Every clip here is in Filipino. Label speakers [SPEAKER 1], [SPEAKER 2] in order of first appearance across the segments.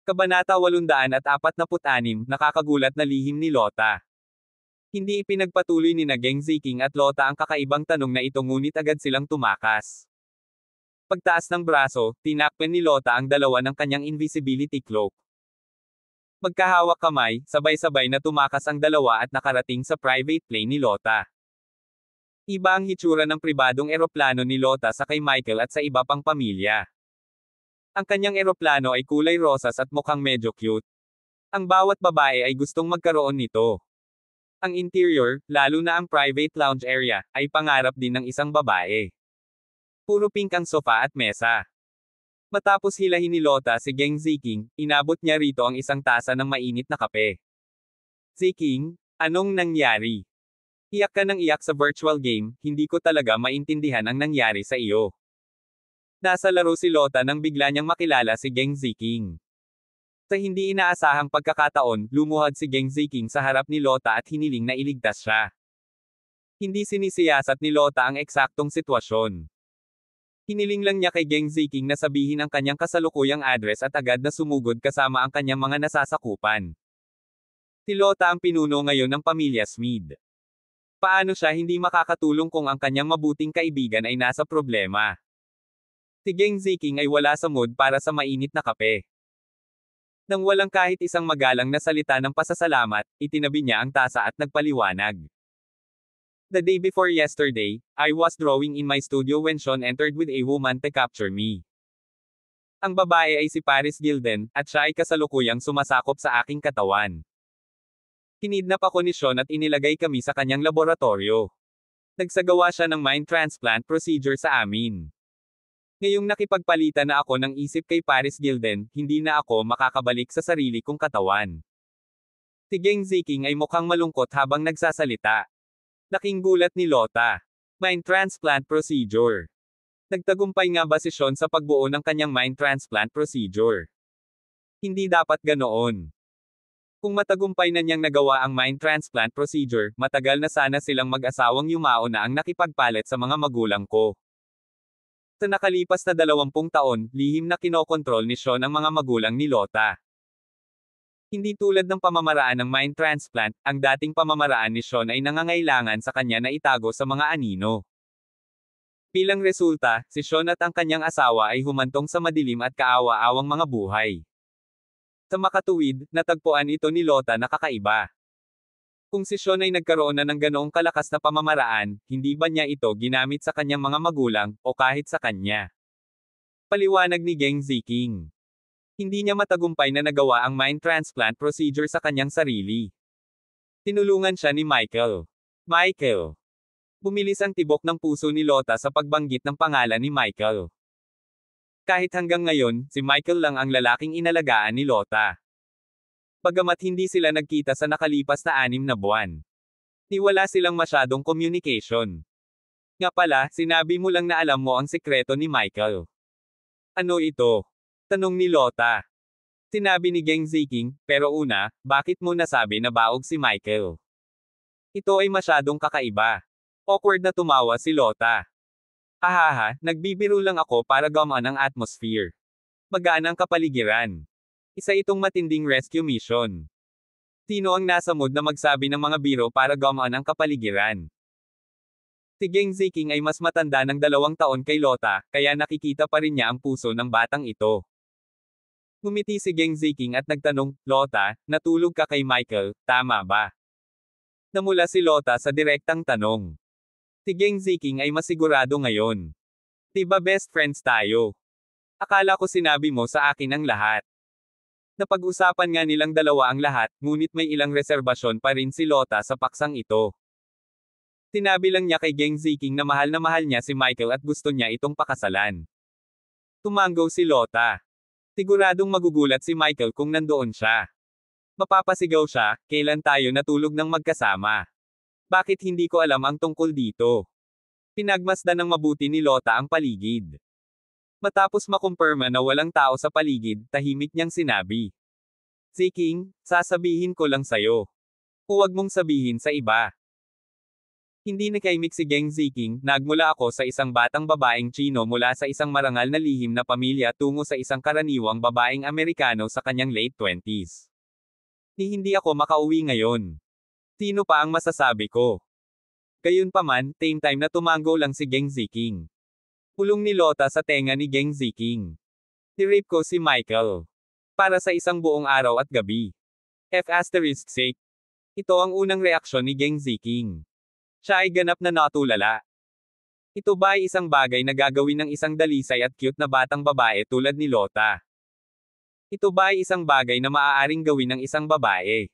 [SPEAKER 1] Kabanata 846, nakakagulat na lihim ni Lota. Hindi ipinagpatuloy ni Geng Ziqing at Lota ang kakaibang tanong na ito ngunit agad silang tumakas. Pagtaas ng braso, tinakpan ni Lota ang dalawa ng kanyang invisibility cloak. Magkahawak kamay, sabay-sabay na tumakas ang dalawa at nakarating sa private plane ni Lota. Iba ang hitsura ng pribadong eroplano ni Lota sa kay Michael at sa iba pang pamilya. Ang kanyang eroplano ay kulay rosas at mukhang medyo cute. Ang bawat babae ay gustong magkaroon nito. Ang interior, lalo na ang private lounge area, ay pangarap din ng isang babae. Puro pink ang sofa at mesa. Matapos hilahin ni Lota si Geng Ziqing, inabot niya rito ang isang tasa ng mainit na kape. Ziqing, anong nangyari? Iyak ka ng iyak sa virtual game, hindi ko talaga maintindihan ang nangyari sa iyo. Nasa laro si Lota nang bigla niyang makilala si Geng Ziqing. Sa hindi inaasahang pagkakataon, lumuhad si Geng Ziqing sa harap ni Lota at hiniling na iligtas siya. Hindi sinisiyasat ni Lota ang eksaktong sitwasyon. Hiniling lang niya kay Geng Ziqing na sabihin ang kanyang kasalukuyang address at agad na sumugod kasama ang kanyang mga nasasakupan. Si Lota ang pinuno ngayon ng pamilya Smith. Paano siya hindi makakatulong kung ang kanyang mabuting kaibigan ay nasa problema? Si Geng Ziqing ay wala sa mood para sa mainit na kape. Nang walang kahit isang magalang na salita ng pasasalamat, itinabi niya ang tasa at nagpaliwanag. The day before yesterday, I was drawing in my studio when Sean entered with a woman to capture me. Ang babae ay si Paris Gilden, at siya ay kasalukuyang sumasakop sa aking katawan. Kinidnap ako ni Sean at inilagay kami sa kanyang laboratorio. Nagsagawa siya ng mind transplant procedure sa amin. Ngayong nakipagpalitan na ako ng isip kay Paris Gilden, hindi na ako makakabalik sa sarili kong katawan. Si Geng Ziqing ay mukhang malungkot habang nagsasalita. Laking gulat ni Lota. Mind transplant procedure. Nagtagumpay nga ba si Sean sa pagbuo ng kanyang mind transplant procedure? Hindi dapat ganoon. Kung matagumpay na niyang nagawa ang mind transplant procedure, matagal na sana silang mag-asawang yumao na ang nakipagpalit sa mga magulang ko. Sa nakalipas na 20 taon, lihim na kinokontrol ni Sean ang mga magulang ni Lota. Hindi tulad ng pamamaraan ng mind transplant, ang dating pamamaraan ni Sean ay nangangailangan sa kanya na itago sa mga anino. Bilang resulta, si Sean at ang kanyang asawa ay humantong sa madilim at kaawa-awang mga buhay. Sa makatuwid, natagpuan ito ni Lota na kakaiba. Kung si Sean ay nagkaroon na ng ganoong kalakas na pamamaraan, hindi ba niya ito ginamit sa kanyang mga magulang, o kahit sa kanya? Paliwanag ni Geng Ziqing. Hindi niya matagumpay na nagawa ang mind transplant procedure sa kanyang sarili. Tinulungan siya ni Michael. Michael. Bumilis ang tibok ng puso ni Lota sa pagbanggit ng pangalan ni Michael. Kahit hanggang ngayon, si Michael lang ang lalaking inalagaan ni Lota. Bagamat hindi sila nagkita sa nakalipas na 6 na buwan. Wala silang masyadong communication. Nga pala, sinabi mo lang na alam mo ang sikreto ni Michael. Ano ito? Tanong ni Lota. Sinabi ni Geng Ziqing, pero una, bakit mo nasabi na baog si Michael? Ito ay masyadong kakaiba. Awkward na tumawa si Lota. Hahaha, nagbibiro lang ako para gumaan ang atmosphere. Magaan ang kapaligiran. Isa itong matinding rescue mission. Sino ang nasa mood na magsabi ng mga biro para gumaan ang kapaligiran? Si Geng Ziqing ay mas matanda ng 2 taon kay Lota, kaya nakikita pa rin niya ang puso ng batang ito. Ngumiti si Geng Ziqing at nagtanong, Lota, natulog ka kay Michael, tama ba? Namula si Lota sa direktang tanong. Si Geng Ziqing ay masigurado ngayon. Diba best friends tayo? Akala ko sinabi mo sa akin ang lahat. Napag-usapan nga nilang dalawa ang lahat, ngunit may ilang reserbasyon pa rin si Lota sa paksang ito. Sinabi lang niya kay Geng Ziqing na mahal niya si Michael at gusto niya itong pakasalan. Tumanggaw si Lota. Siguradong magugulat si Michael kung nandoon siya. Mapapasigaw siya, kailan tayo natulog ng magkasama? Bakit hindi ko alam ang tungkol dito? Pinagmasdan ng mabuti ni Lota ang paligid. Matapos makumpirma na walang tao sa paligid, tahimik niyang sinabi. Ziqing, sasabihin ko lang sayo. Huwag mong sabihin sa iba. Hindi nakaimik si Geng Ziking, nagmula ako sa isang batang babaeng Chino mula sa isang marangal na lihim na pamilya tungo sa isang karaniwang babaeng Amerikano sa kanyang late 20s. Hindi ako makauwi ngayon. Sino pa ang masasabi ko? Gayunpaman, same time na tumango lang si Geng Ziking. Pulong ni Lota sa tenga ni Geng Ziking. Nirape ko si Michael. Para sa isang buong araw at gabi. F***sake. Ito ang unang reaksyon ni Geng Ziking. Siya ay ganap na natulala. Ito ba ay isang bagay na gagawin ng isang dalisay at cute na batang babae tulad ni Lota? Ito ba ay isang bagay na maaaring gawin ng isang babae?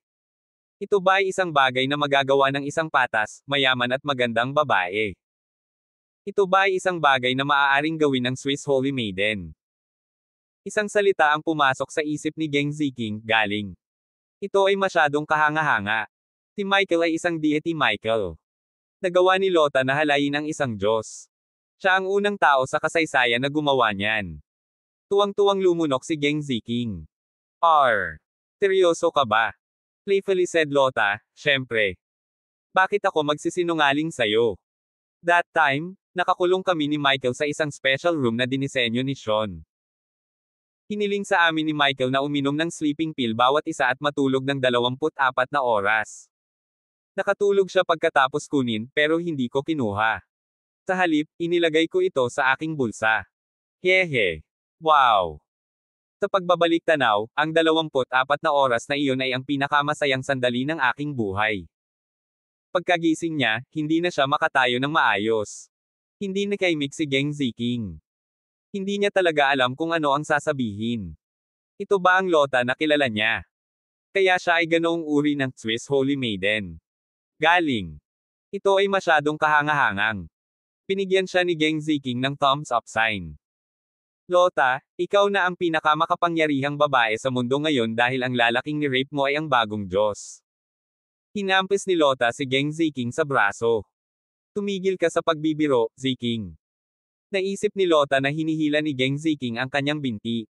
[SPEAKER 1] Ito ba ay isang bagay na magagawa ng isang patas, mayaman at magandang babae? Ito ba ay isang bagay na maaaring gawin ng Swiss Holy Maiden? Isang salita ang pumasok sa isip ni Geng Ziking, galing. Ito ay masyadong kahanga-hanga. Si Michael ay isang deity Michael. Nagawa ni Lota na halayin ang isang Diyos. Siya ang unang tao sa kasaysayan na gumawa niyan. Tuwang-tuwang lumunok si Geng Ziking. Seryoso ka ba? Playfully said Lota, syempre. Bakit ako magsisinungaling sa'yo? That time, nakakulong kami ni Michael sa isang special room na dinisenyo ni Sean. Hiniling sa amin ni Michael na uminom ng sleeping pill bawat isa at matulog ng 24 na oras. Nakatulog siya pagkatapos kunin, pero hindi ko kinuha. Sa halip, inilagay ko ito sa aking bulsa. Hehe. Wow. Sa pagbabalik tanaw, ang 24 na oras na iyon ay ang pinakamasayang sandali ng aking buhay. Pagkagising niya, hindi na siya makatayo ng maayos. Hindi nakaimik si Geng Ziking. Hindi niya talaga alam kung ano ang sasabihin. Ito ba ang Lota na kilala niya? Kaya siya ay ganoong uri ng Swiss Holy Maiden. Galing. Ito ay masyadong kahanga-hangang. Pinigyan siya ni Geng Ziking ng thumbs up sign. Lota, ikaw na ang pinakamakapangyarihang babae sa mundo ngayon dahil ang lalaking ni-rape mo ay ang bagong Diyos. Hinampis ni Lota si Geng Ziking sa braso. Tumigil ka sa pagbibiro, Ziking. Naisip ni Lota na hinihila ni Geng Ziking ang kanyang binti.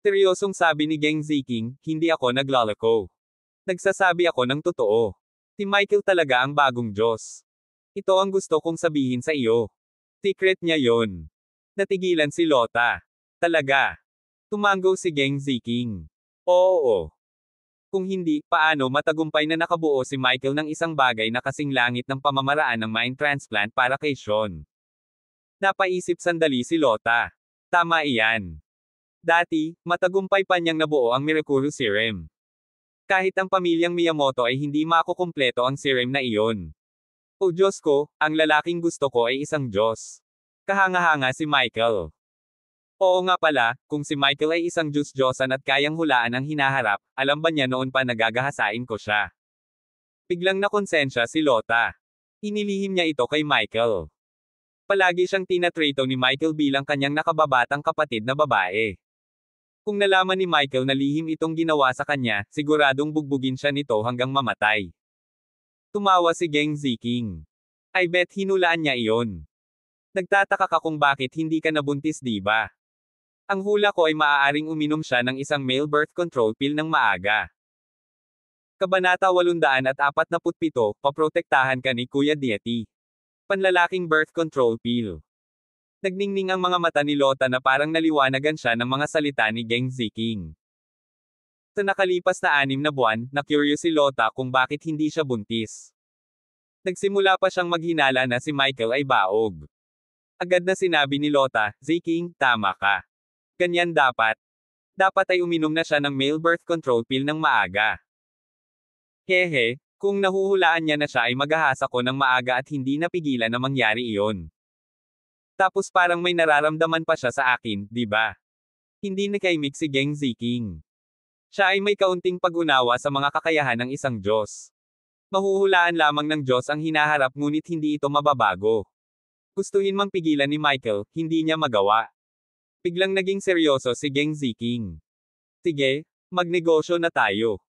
[SPEAKER 1] Seryosong sabi ni Geng Ziking, hindi ako naglalako. Nagsasabi ako ng totoo. Si Michael talaga ang bagong Diyos. Ito ang gusto kong sabihin sa iyo. Secret niya yon. Natigilan si Lota. Talaga. Tumango si Geng Ziking. Oo. Kung hindi, paano matagumpay na nakabuo si Michael ng isang bagay na kasing langit ng pamamaraan ng mind transplant para kay Sean? Napaisip sandali si Lota. Tama iyan. Dati, matagumpay pa niyang nabuo ang Miraculous Serum. Kahit ang pamilyang Miyamoto ay hindi makukumpleto ang serum na iyon. O Diyos ko, ang lalaking gusto ko ay isang Diyos. Kahanga-hanga si Michael. Oo nga pala, kung si Michael ay isang Diyos-Diyosan at kayang hulaan ang hinaharap, alam ba niya noon pa nagagahasain ko siya? Biglang nakonsensya si Lota. Inilihim niya ito kay Michael. Palagi siyang tinatrato ni Michael bilang kanyang nakababatang kapatid na babae. Kung nalaman ni Michael na lihim itong ginawa sa kanya, siguradong bugbugin siya nito hanggang mamatay. Tumawa si Geng Ziking. I bet hinulaan niya iyon. Nagtataka ka kung bakit hindi ka nabuntis, di ba? Ang hula ko ay maaaring uminom siya ng isang male birth control pill ng maaga. Kabanata 847, paprotektahan ka ni Kuya Diety. Panlalaking birth control pill. Nagningning ang mga mata ni Lota na parang naliwanagan siya ng mga salita ni Geng Ziking. Sa nakalipas na 6 na buwan, na-curious si Lota kung bakit hindi siya buntis. Nagsimula pa siyang maghinala na si Michael ay baog. Agad na sinabi ni Lota, Ziking, tama ka. Ganyan dapat. Dapat ay uminom na siya ng male birth control pill ng maaga. Hehe, kung nahuhulaan niya na siya ay maghahasa ko ng maaga at hindi napigilan na mangyari iyon. Tapos parang may nararamdaman pa siya sa akin, di ba? Hindi nakaimik si Geng Ziking. Siya ay may kaunting pag-unawa sa mga kakayahan ng isang Diyos. Mahuhulaan lamang ng Diyos ang hinaharap ngunit hindi ito mababago. Gustuhin mang pigilan ni Michael, hindi niya magawa. Biglang naging seryoso si Geng Ziking. Sige, magnegosyo na tayo.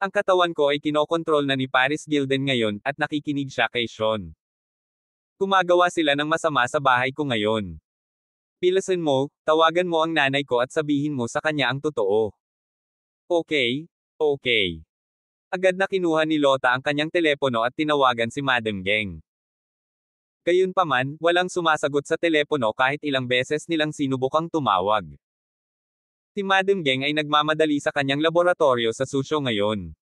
[SPEAKER 1] Ang katawan ko ay kinokontrol na ni Paris Gilden ngayon, at nakikinig siya kay Sean. Gumagawa sila ng masama sa bahay ko ngayon. Pilasin mo, tawagan mo ang nanay ko at sabihin mo sa kanya ang totoo. Okay. Agad na kinuha ni Lota ang kanyang telepono at tinawagan si Madam Geng. Gayunpaman, walang sumasagot sa telepono kahit ilang beses nilang sinubukang tumawag. Si Madam Geng ay nagmamadali sa kanyang laboratorio sa Suzhou ngayon.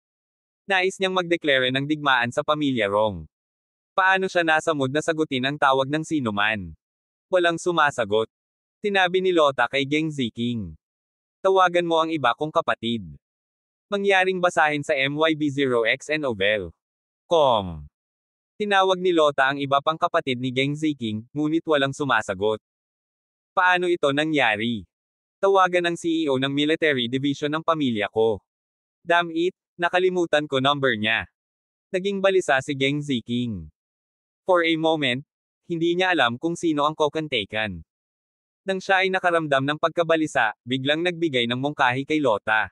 [SPEAKER 1] Nais niyang magdeklare ng digmaan sa pamilya Rong. Paano siya nasa mood na sagutin ang tawag ng sinuman? Walang sumasagot. Sinabi ni Lota kay Geng Ziking. Tawagan mo ang iba kong kapatid. Mangyaring basahin sa MYB0XNOvel. Tinawag ni Lota ang iba pang kapatid ni Geng Ziking, ngunit walang sumasagot. Paano ito nangyari? Tawagan ng CEO ng military division ng pamilya ko. Damn it, nakalimutan ko number niya. Naging balisa si Geng Ziking. For a moment, hindi niya alam kung sino ang kokontakan. Nang siya ay nakaramdam ng pagkabalisa, biglang nagbigay ng mungkahi kay Lota.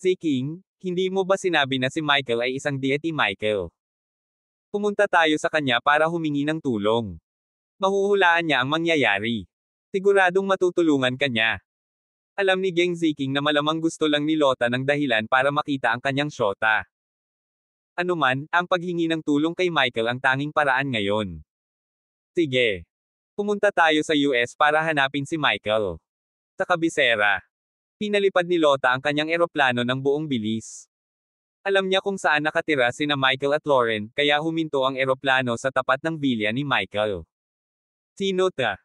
[SPEAKER 1] Ziking, hindi mo ba sinabi na si Michael ay isang deity Michael? Pumunta tayo sa kanya para humingi ng tulong. Mahuhulaan niya ang mangyayari. Siguradong matutulungan ka niya. Alam ni Geng Ziking na malamang gusto lang ni Lota ng dahilan para makita ang kanyang syota. Anuman, ang paghingi ng tulong kay Michael ang tanging paraan ngayon. Sige. Pumunta tayo sa US para hanapin si Michael. Sa kabisera. Pinalipad ni Lota ang kanyang eroplano ng buong bilis. Alam niya kung saan nakatira sina Michael at Lauren, kaya huminto ang eroplano sa tapat ng villa ni Michael. Sino ta?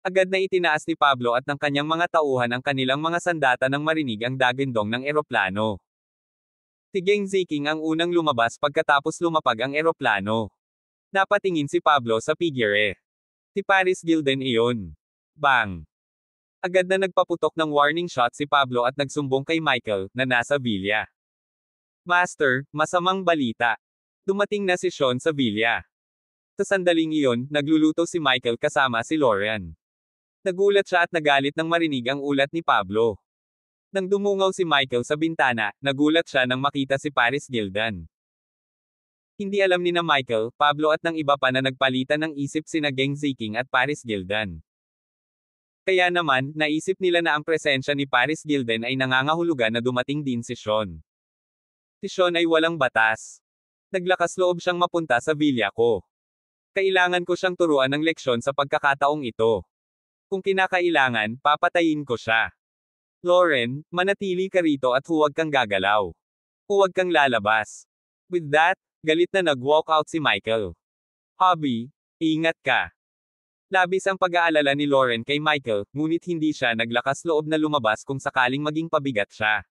[SPEAKER 1] Agad na itinaas ni Pablo at ng kanyang mga tauhan ang kanilang mga sandata nang marinig ang dagandong ng eroplano. Si Geng Ziking ang unang lumabas pagkatapos lumapag ang eroplano. Napatingin si Pablo sa figure. Si Paris Gilden iyon. Bang! Agad na nagpaputok ng warning shot si Pablo at nagsumbong kay Michael, na nasa villa. Master, masamang balita. Dumating na si Sean sa villa. Sa sandaling iyon, nagluluto si Michael kasama si Lauren. Nagulat siya at nagalit nang marinig ang ulat ni Pablo. Nang dumungaw si Michael sa bintana, nagulat siya nang makita si Paris Gilden. Hindi alam ni na Michael, Pablo at ng iba pa na nagpalitan ng isip sina Geng Ziking at Paris Gilden. Kaya naman, naisip nila na ang presensya ni Paris Gilden ay nangangahulugan na dumating din si Sean. Si Sean ay walang batas. Naglakas loob siyang mapunta sa villa ko. Kailangan ko siyang turuan ng leksyon sa pagkakataong ito. Kung kinakailangan, papatayin ko siya. Lauren, manatili ka rito at huwag kang gagalaw. Huwag kang lalabas. With that, galit na nag-walk out si Michael. Hobby, ingat ka. Labis ang pag-aalala ni Lauren kay Michael, ngunit hindi siya naglakas loob na lumabas kung sakaling maging pabigat siya.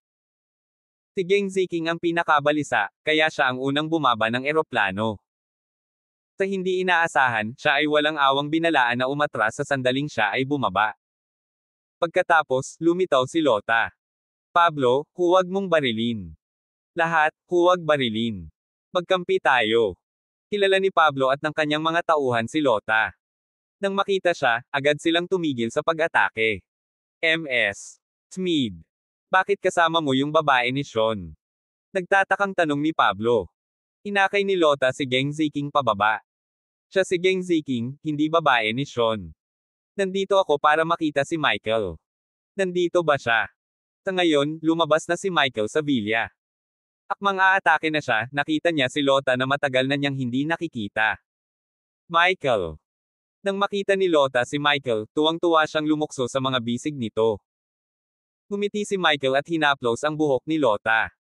[SPEAKER 1] Si Geng Ziking ang pinakabalisa, kaya siya ang unang bumaba ng eroplano. Sa hindi inaasahan, siya ay walang awang binalaan na umatras sa sandaling siya ay bumaba. Pagkatapos, lumitaw si Lota. Pablo, huwag mong barilin. Lahat, huwag barilin. Magkampi tayo. Kilala ni Pablo at ng kanyang mga tauhan si Lota. Nang makita siya, agad silang tumigil sa pag-atake. MS. Smith. Bakit kasama mo yung babae ni Sean? Nagtatakang tanong ni Pablo. Inakay ni Lota si Geng Ziking pababa. Siya si Geng Ziking, hindi babae ni Sean. Nandito ako para makita si Michael. Nandito ba siya? Sa ngayon, lumabas na si Michael sa villa. Akmang aatake na siya, nakita niya si Lota na matagal na niyang hindi nakikita. Michael. Nang makita ni Lota si Michael, tuwang-tuwa siyang lumukso sa mga bisig nito. Ngumiti si Michael at hinaplos ang buhok ni Lota.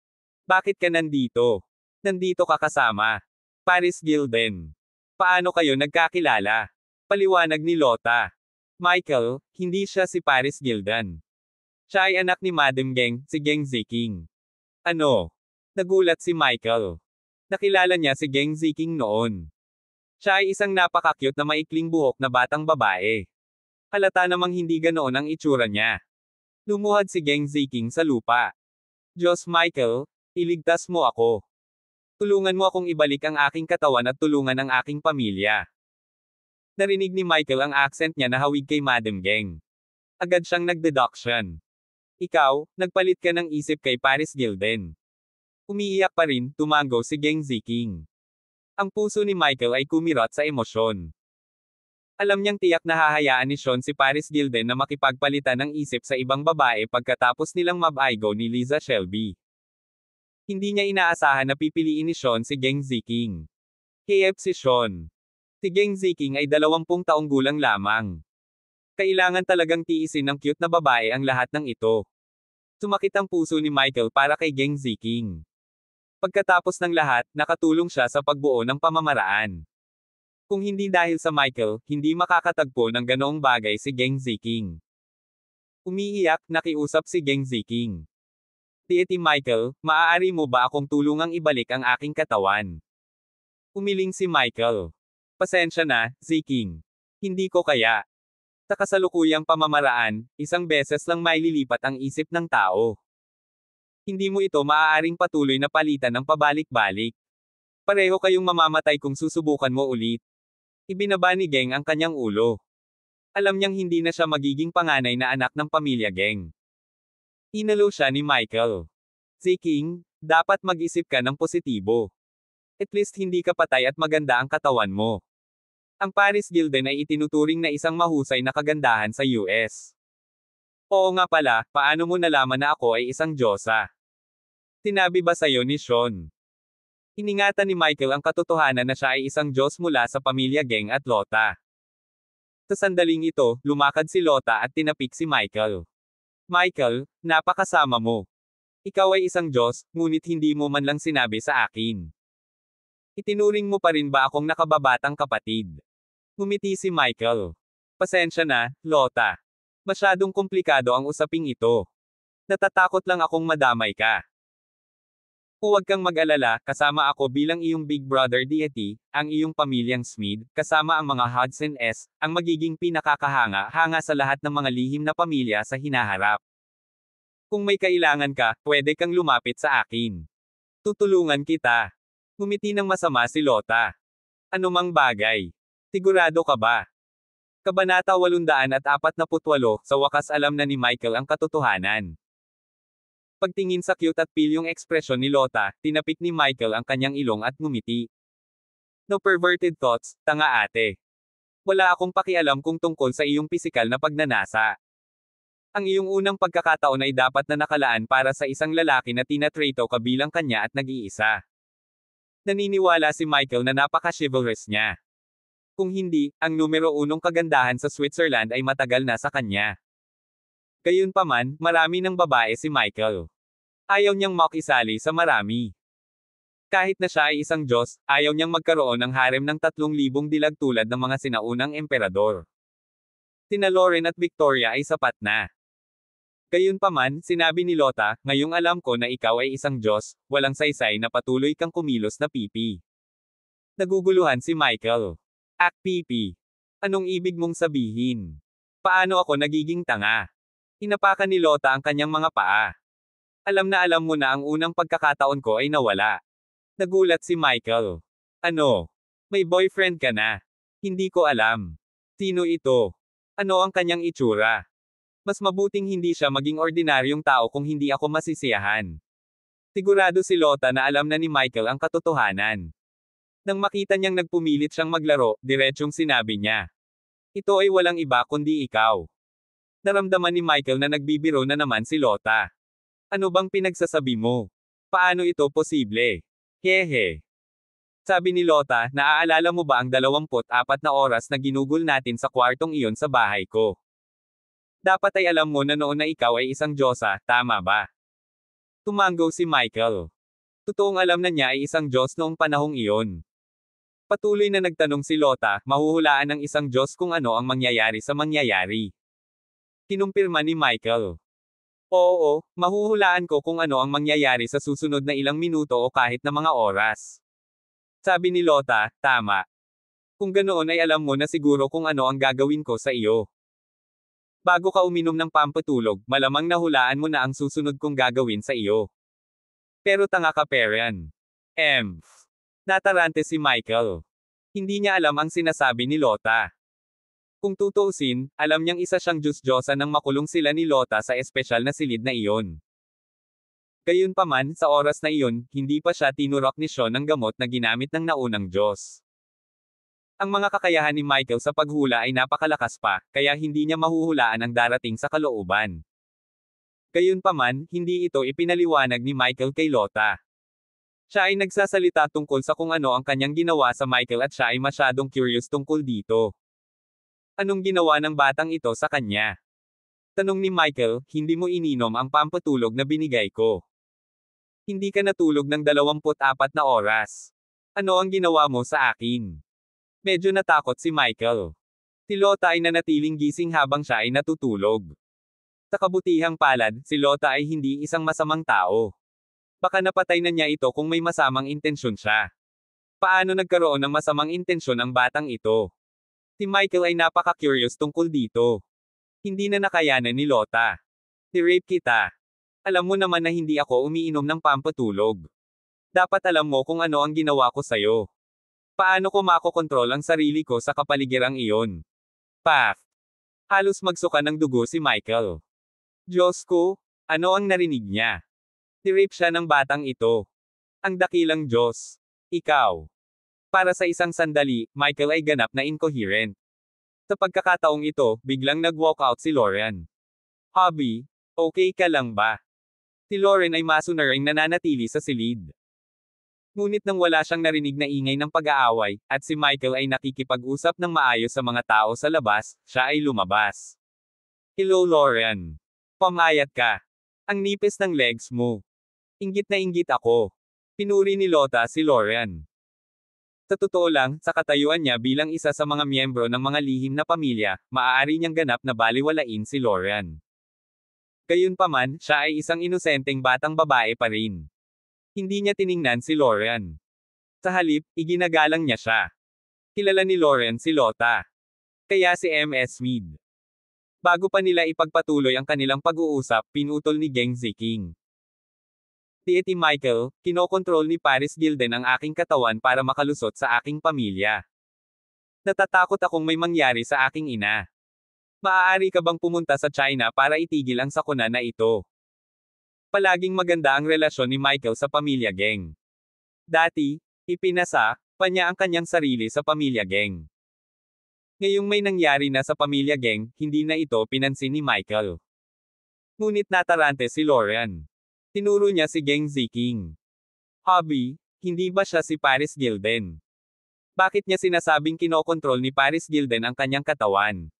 [SPEAKER 1] Bakit ka nandito? Nandito ka kasama Paris Gilden. Paano kayo nagkakilala? Paliwanag ni Lota. Michael, hindi siya si Paris Gilden. Siya ay anak ni Madam Geng, si Geng Ziking. Ano? Nagulat si Michael. Nakilala niya si Geng Ziking noon. Siya ay isang napaka-cute na maikling buhok na batang babae. Halata namang hindi ganoon ang itsura niya. Lumuhad si Geng Ziking sa lupa. Diyos Michael, iligtas mo ako. Tulungan mo akong ibalik ang aking katawan at tulungan ang aking pamilya. Narinig ni Michael ang accent niya na hawig kay Madam Geng. Agad siyang nagdeduction. Ikaw, nagpalit ka ng isip kay Paris Gilden. Umiiyak pa rin, tumango si Geng Ziking. Ang puso ni Michael ay kumirot sa emosyon. Alam niyang tiyak na hahayaan ni Sean si Paris Gilden na makipagpalitan ng isip sa ibang babae pagkatapos nilang mabaigo ni Liza Shelby. Hindi niya inaasahan na pipiliin ni Sean si Geng Ziking. KF si Sean. Si Geng Ziking ay 20 taong gulang lamang. Kailangan talagang tiisin ng cute na babae ang lahat ng ito. Sumakit ang puso ni Michael para kay Geng Ziking. Pagkatapos ng lahat, nakatulong siya sa pagbuo ng pamamaraan. Kung hindi dahil sa Michael, hindi makakatagpo ng ganoong bagay si Geng Ziking. Umiiyak, nakiusap si Geng Ziking. Tieti Michael, maaari mo ba akong tulungang ibalik ang aking katawan? Umiling si Michael. Pasensya na, Ziking. Hindi ko kaya. Sa kasalukuyang pamamaraan, isang beses lang maililipat ang isip ng tao. Hindi mo ito maaaring patuloy na palitan ng pabalik-balik. Pareho kayong mamamatay kung susubukan mo ulit. Ibinaba ni Geng ang kanyang ulo. Alam niyang hindi na siya magiging panganay na anak ng pamilya Geng. Inalo siya ni Michael. Ziking, dapat mag-isip ka ng positibo. At least hindi ka patay at maganda ang katawan mo. Ang Paris Hilton ay itinuturing na isang mahusay na kagandahan sa US. Oo nga pala, paano mo nalaman na ako ay isang diyosa? Sinabi ba sa'yo ni Sean? Iningatan ni Michael ang katotohanan na siya ay isang Diyos mula sa pamilya Geng at Lota. Sa sandaling ito, lumakad si Lota at tinapik si Michael. Michael, napakasama mo. Ikaw ay isang Diyos, ngunit hindi mo man lang sinabi sa akin. Itinuring mo pa rin ba akong nakababatang kapatid? Ngumiti si Michael. Pasensya na, Lota. Masyadong komplikado ang usaping ito. Natatakot lang akong madamay ka. Huwag kang mag-alala, kasama ako bilang iyong Big Brother deity, ang iyong pamilyang Smith, kasama ang mga Hudson S., ang magiging pinakakahanga-hanga sa lahat ng mga lihim na pamilya sa hinaharap. Kung may kailangan ka, pwede kang lumapit sa akin. Tutulungan kita. Ngumiti ng masama si Lota. Anumang bagay. Sigurado ka ba? Kabanata 848, sa wakas alam na ni Michael ang katotohanan. Pagtingin sa cute at pilyong ekspresyon ni Lota, tinapik ni Michael ang kanyang ilong at ngumiti. No perverted thoughts, tanga ate. Wala akong pakialam kung tungkol sa iyong pisikal na pagnanasa. Ang iyong unang pagkakataon ay dapat na nakalaan para sa isang lalaki na tinatrato ka bilang kanya at nag-iisa. Naniniwala si Michael na napaka-chivalrous niya. Kung hindi, ang numero 1 kagandahan sa Switzerland ay matagal na sa kanya. Gayunpaman, marami ng babae si Michael. Ayaw niyang makisali sa marami. Kahit na siya ay isang Diyos, ayaw niyang magkaroon ng harem ng 3,000 dilag tulad ng mga sinaunang emperador. Sina Lauren at Victoria ay sapat na. Gayunpaman, sinabi ni Lota, ngayong alam ko na ikaw ay isang Diyos, walang saysay na patuloy kang kumilos na pipi. Naguguluhan si Michael. Pipi. Anong ibig mong sabihin? Paano ako nagiging tanga? Inapakan ni Lota ang kanyang mga paa. Alam na alam mo na ang unang pagkakataon ko ay nawala. Nagulat si Michael. Ano? May boyfriend ka na? Hindi ko alam. Sino ito? Ano ang kanyang itsura? Mas mabuting hindi siya maging ordinaryong tao kung hindi ako masisiyahan. Sigurado si Lota na alam na ni Michael ang katotohanan. Nang makita niyang nagpumilit siyang maglaro, diretsyong sinabi niya. Ito ay walang iba kundi ikaw. Naramdaman ni Michael na nagbibiro na naman si Lota. Ano bang pinagsasabi mo? Paano ito posible? Hehe. Sabi ni Lota, naaalala mo ba ang 24 na oras na ginugol natin sa kwartong iyon sa bahay ko? Dapat ay alam mo na noon na ikaw ay isang diyosa, tama ba? Tumango si Michael. Totoong alam na niya ay isang Diyos noong panahong iyon. Patuloy na nagtanong si Lota, mahuhulaan ng isang Diyos kung ano ang mangyayari sa mangyayari. Kinumpirma ni Michael. Oo, mahuhulaan ko kung ano ang mangyayari sa susunod na ilang minuto o kahit na mga oras. Sabi ni Lota, tama. Kung ganoon ay alam mo na siguro kung ano ang gagawin ko sa iyo. Bago ka uminom ng pampatulog, malamang nahulaan mo na ang susunod kong gagawin sa iyo. Pero tanga ka Peryan. Natarante si Michael. Hindi niya alam ang sinasabi ni Lota. Kung tutuusin, alam niyang isa siyang Diyos-Diyosa nang makulong sila ni Lota sa espesyal na silid na iyon. Gayunpaman, sa oras na iyon, hindi pa siya tinurok ni Sean ng gamot na ginamit ng naunang Diyos. Ang mga kakayahan ni Michael sa paghula ay napakalakas pa, kaya hindi niya mahuhulaan ang darating sa kalooban. Gayunpaman, hindi ito ipinaliwanag ni Michael kay Lota. Siya ay nagsasalita tungkol sa kung ano ang kanyang ginawa sa Michael at siya ay masyadong curious tungkol dito. Anong ginawa ng batang ito sa kanya? Tanong ni Michael, hindi mo ininom ang pampatulog na binigay ko. Hindi ka natulog ng 24 na oras. Ano ang ginawa mo sa akin? Medyo natakot si Michael. Si Lota ay nanatiling gising habang siya ay natutulog. Sa kabutihang palad, si Lota ay hindi isang masamang tao. Baka napatay na niya ito kung may masamang intensyon siya. Paano nagkaroon ng masamang intensyon ang batang ito? Si Michael ay napaka-curious tungkol dito. Hindi na nakayanan ni Lota. "I-rape kita. Alam mo naman na hindi ako umiinom ng pampatulog. Dapat alam mo kung ano ang ginawa ko sa'yo. Paano ko makokontrol ang sarili ko sa kapaligirang iyon?" Paf! Halos magsuka ng dugo si Michael. Diyos ko, ano ang narinig niya? I-rape siya ng batang ito. Ang dakilang Diyos. Ikaw. Para sa isang sandali, Michael ay ganap na incoherent. Sa pagkakataong ito, biglang nag-walk out si Lauren. "Hubby, okay ka lang ba?" Si Lauren ay masunuring nananatili sa silid. Ngunit nang wala siyang narinig na ingay ng pag-aaway, at si Michael ay nakikipag-usap ng maayos sa mga tao sa labas, siya ay lumabas. "Hello Lauren. Pamayat ka. Ang nipis ng legs mo. Inggit na inggit ako." Pinuri ni Lota si Lauren. Sa totoo lang, sa katayuan niya bilang isa sa mga miyembro ng mga lihim na pamilya, maaari niyang ganap na baliwalain si Lauren. Gayunpaman, siya ay isang inosenteng batang babae pa rin. Hindi niya tiningnan si Lauren. Sa halip, iginagalang niya siya. Kilala ni Lauren si Lota. Kaya si Ms. Mead. Bago pa nila ipagpatuloy ang kanilang pag-uusap, pinutol ni Geng Ziking. "Tieti Michael, kinokontrol ni Paris Gilden ang aking katawan para makalusot sa aking pamilya. Natatakot akong may mangyari sa aking ina. Maaari ka bang pumunta sa China para itigil ang sakuna na ito?" Palaging maganda ang relasyon ni Michael sa pamilya Geng. Dati, ipinasa pa niya ang kanyang sarili sa pamilya Geng. Ngayong may nangyari na sa pamilya Geng, hindi na ito pinansin ni Michael. Ngunit natarante si Lauren. Tinuro niya si Geng Ziking. "Hubby, hindi ba siya si Paris Gilden? Bakit niya sinasabing kinokontrol ni Paris Gilden ang kanyang katawan?"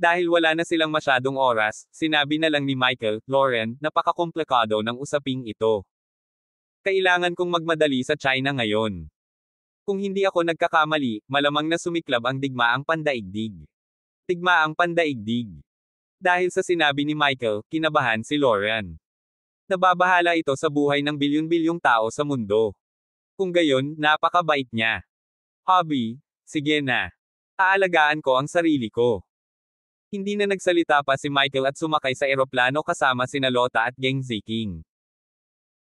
[SPEAKER 1] Dahil wala na silang masyadong oras, sinabi na lang ni Michael, "Lauren, napakakomplikado ng usaping ito. Kailangan kong magmadali sa China ngayon. Kung hindi ako nagkakamali, malamang na sumiklab ang digmaang pandaigdig." Digmaang pandaigdig. Dahil sa sinabi ni Michael, kinabahan si Lauren. Nababahala ito sa buhay ng bilyon-bilyong tao sa mundo. Kung gayon, napakabait niya. "Hubby, sige na. Aalagaan ko ang sarili ko." Hindi na nagsalita pa si Michael at sumakay sa eroplano kasama sina Lota at Geng Ziking.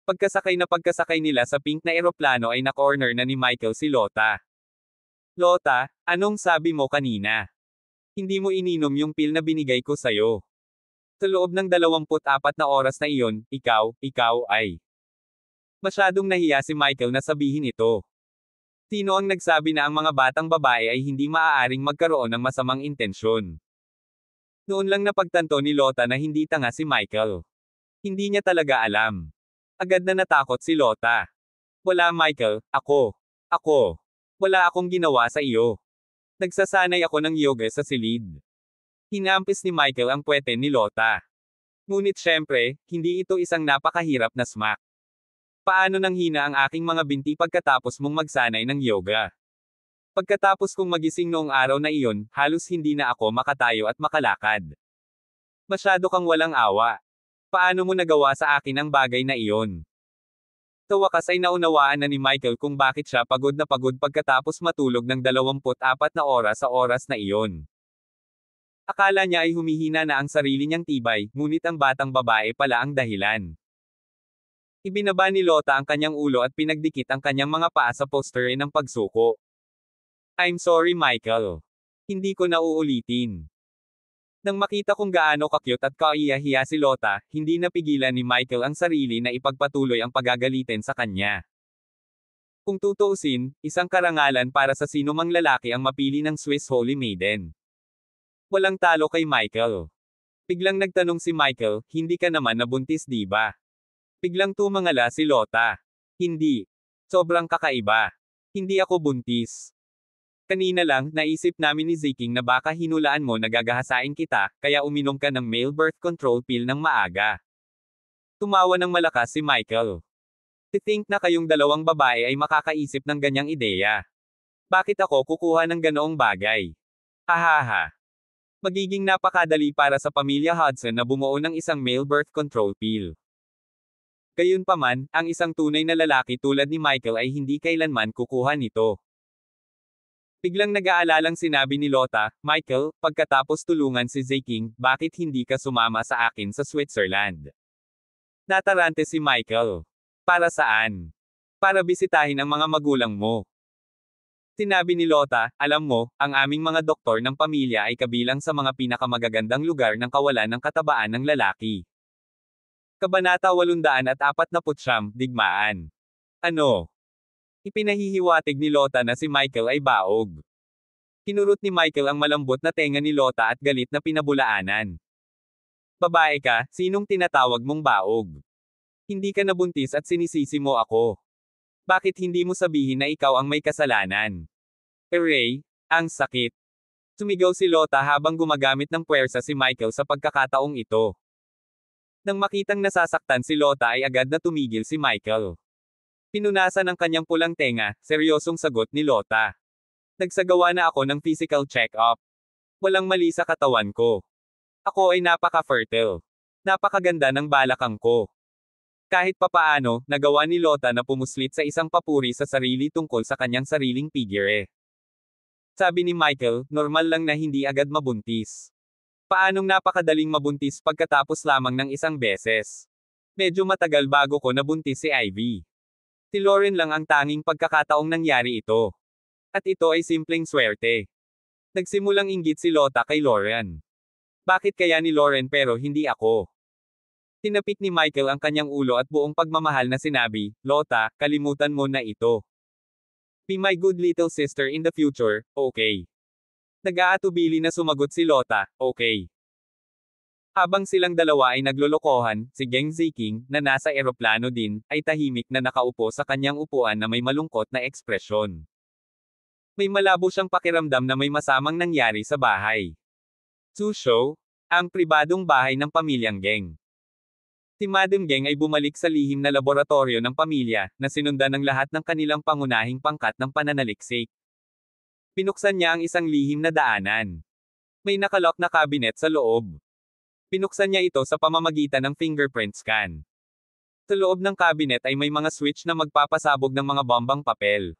[SPEAKER 1] Pagkasakay nila sa pink na eroplano ay na-corner na ni Michael si Lota. "Lota, anong sabi mo kanina? Hindi mo ininom yung pill na binigay ko sa'yo. Sa loob ng 24 na oras na iyon, ikaw ay..." Masyadong nahiya si Michael na sabihin ito. Sino ang nagsabi na ang mga batang babae ay hindi maaaring magkaroon ng masamang intensyon? Noon lang napagtanto ni Lota na hindi tanga si Michael. Hindi niya talaga alam. Agad na natakot si Lota. "Wala Michael, ako. Wala akong ginawa sa iyo. Nagsasanay ako ng yoga sa silid." Hinampis ni Michael ang puwete ni Lota. Ngunit syempre, hindi ito isang napakahirap na smack. "Paano nanghina ang aking mga binti pagkatapos mong magsanay ng yoga? Pagkatapos kong magising noong araw na iyon, halos hindi na ako makatayo at makalakad. Masyado kang walang awa. Paano mo nagawa sa akin ang bagay na iyon?" Sa wakas ay naunawaan na ni Michael kung bakit siya pagod na pagod pagkatapos matulog ng 24 na oras sa oras na iyon. Akala niya ay humihina na ang sarili niyang tibay, ngunit ang batang babae pala ang dahilan. Ibinaba ni Lota ang kanyang ulo at pinagdikit ang kanyang mga paa sa poster ng pagsuko. "I'm sorry Michael. Hindi ko na uulitin." Nang makita kung gaano ka-cute at kaiya-hiya si Lota, hindi napigilan ni Michael ang sarili na ipagpatuloy ang pagagalitin sa kanya. Kung tutuusin, isang karangalan para sa sinumang lalaki ang mapili ng Swiss Holy Maiden. Walang talo kay Michael. Biglang nagtanong si Michael, "Hindi ka naman nabuntis di ba?" Biglang tumangala si Lota. Hindi. Sobrang kakaiba. Hindi ako buntis. Kanina lang, naisip namin ni Ziking na baka hinulaan mo na gagahasain kita, kaya uminom ka ng male birth control pill ng maaga. Tumawa ng malakas si Michael. To-think na kayong dalawang babae ay makakaisip ng ganyang ideya. Bakit ako kukuha ng ganoong bagay? Hahaha. Magiging napakadali para sa pamilya Hudson na bumuo ng isang male birth control pill. Gayunpaman, ang isang tunay na lalaki tulad ni Michael ay hindi kailanman kukuha nito. Biglang nag-aalalang sinabi ni Lota, Michael, pagkatapos tulungan si Ziking, bakit hindi ka sumama sa akin sa Switzerland? Natarante si Michael. Para saan? Para bisitahin ang mga magulang mo. Sinabi ni Lota, alam mo, ang aming mga doktor ng pamilya ay kabilang sa mga pinakamagagandang lugar ng kawalan ng katabaan ng lalaki. Kabanata 849, Digmaan. Ano? Ipinahihiwatig ni Lota na si Michael ay baog. Kinurot ni Michael ang malambot na tenga ni Lota at galit na pinabulaanan. Babae ka, sinong tinatawag mong baog? Hindi ka nabuntis at sinisisi mo ako. Bakit hindi mo sabihin na ikaw ang may kasalanan? Ray, ang sakit. Sumigaw si Lota habang gumagamit ng puwersa si Michael sa pagkakataong ito. Nang makitang nasasaktan si Lota ay agad na tumigil si Michael. Pinunasan ang kanyang pulang tenga, seryosong sagot ni Lota. Nagsagawa na ako ng physical check-up. Walang mali sa katawan ko. Ako ay napaka-fertile. Napakaganda ng balakang ko. Kahit papaano, nagawa ni Lota na pumuslit sa isang papuri sa sarili tungkol sa kanyang sariling figure. Sabi ni Michael, normal lang na hindi agad mabuntis. Paanong napakadaling mabuntis pagkatapos lamang ng isang beses? Medyo matagal bago ko nabuntis si Ivy. Si Lauren lang ang tanging pagkakataong nangyari ito. At ito ay simpleng swerte. Nagsimulang inggit si Lota kay Lauren. Bakit kaya ni Lauren pero hindi ako? Tinapik ni Michael ang kanyang ulo at buong pagmamahal na sinabi, Lota, kalimutan mo na ito. Be my good little sister in the future, okay? Nag-aatubili na sumagot si Lota, okay. Habang silang dalawa ay naglolokohan, si Geng Ziking, na nasa eroplano din, ay tahimik na nakaupo sa kanyang upuan na may malungkot na ekspresyon. May malabo siyang pakiramdam na may masamang nangyari sa bahay. Susho, ang pribadong bahay ng pamilyang Geng. Si Madam Geng ay bumalik sa lihim na laboratorio ng pamilya, na sinundan ng lahat ng kanilang pangunahing pangkat ng pananaliksik. Pinuksan niya ang isang lihim na daanan. May nakalock na cabinet sa loob. Pinuksan niya ito sa pamamagitan ng fingerprint scan. Sa loob ng cabinet ay may mga switch na magpapasabog ng mga bombang papel.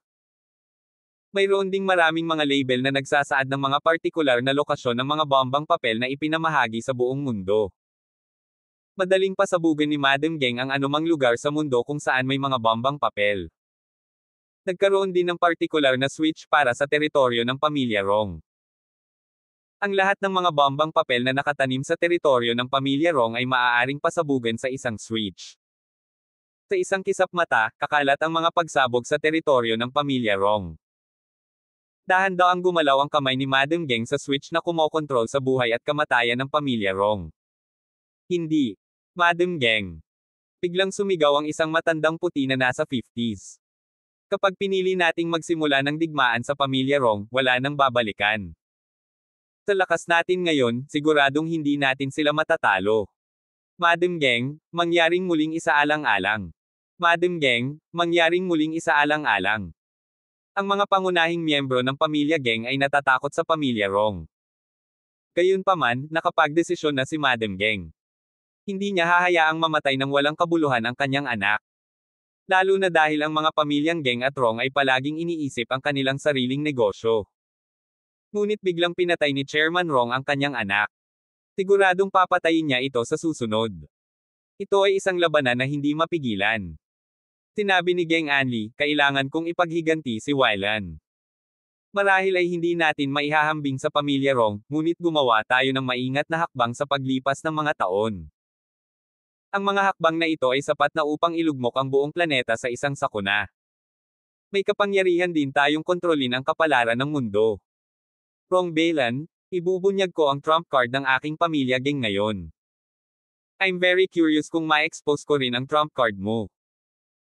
[SPEAKER 1] Mayroon ding maraming mga label na nagsasaad ng mga partikular na lokasyon ng mga bombang papel na ipinamahagi sa buong mundo. Madaling pasabugin ni Madam Geng ang anumang lugar sa mundo kung saan may mga bombang papel. Nagkaroon din ng partikular na switch para sa teritoryo ng pamilya Rong. Ang lahat ng mga bombang papel na nakatanim sa teritoryo ng pamilya Rong ay maaaring pasabugan sa isang switch. Sa isang kisap mata, kakalat ang mga pagsabog sa teritoryo ng pamilya Rong. Dahan-daang gumalaw ang kamay ni Madam Geng sa switch na kumokontrol sa buhay at kamatayan ng pamilya Rong. Hindi. Madam Geng. Biglang sumigaw ang isang matandang puti na nasa 50s. Kapag pinili nating magsimula ng digmaan sa pamilya Rong, wala nang babalikan. Sa lakas natin ngayon, siguradong hindi natin sila matatalo. Madam Geng, mangyaring muling isaalang-alang. Madam Geng, mangyaring muling isaalang-alang. Ang mga pangunahing miyembro ng pamilya Geng ay natatakot sa pamilya Rong. Gayunpaman, nakapagdesisyon na si Madam Geng. Hindi niya hahayaang mamatay ng walang kabuluhan ang kanyang anak. Lalo na dahil ang mga pamilyang Geng at Rong ay palaging iniisip ang kanilang sariling negosyo. Ngunit biglang pinatay ni Chairman Rong ang kanyang anak. Siguradong papatayin niya ito sa susunod. Ito ay isang labanan na hindi mapigilan. Sinabi ni Geng Anli, kailangan kong ipaghiganti si Wylan. Marahil ay hindi natin maihahambing sa pamilya Rong, ngunit gumawa tayo ng maingat na hakbang sa paglipas ng mga taon. Ang mga hakbang na ito ay sapat na upang ilugmok ang buong planeta sa isang sakuna. May kapangyarihan din tayong kontrolin ang kapalaran ng mundo. Rong Baylan, ibubunyag ko ang trump card ng aking pamilya Geng ngayon. I'm very curious kung ma-expose ko rin ang trump card mo.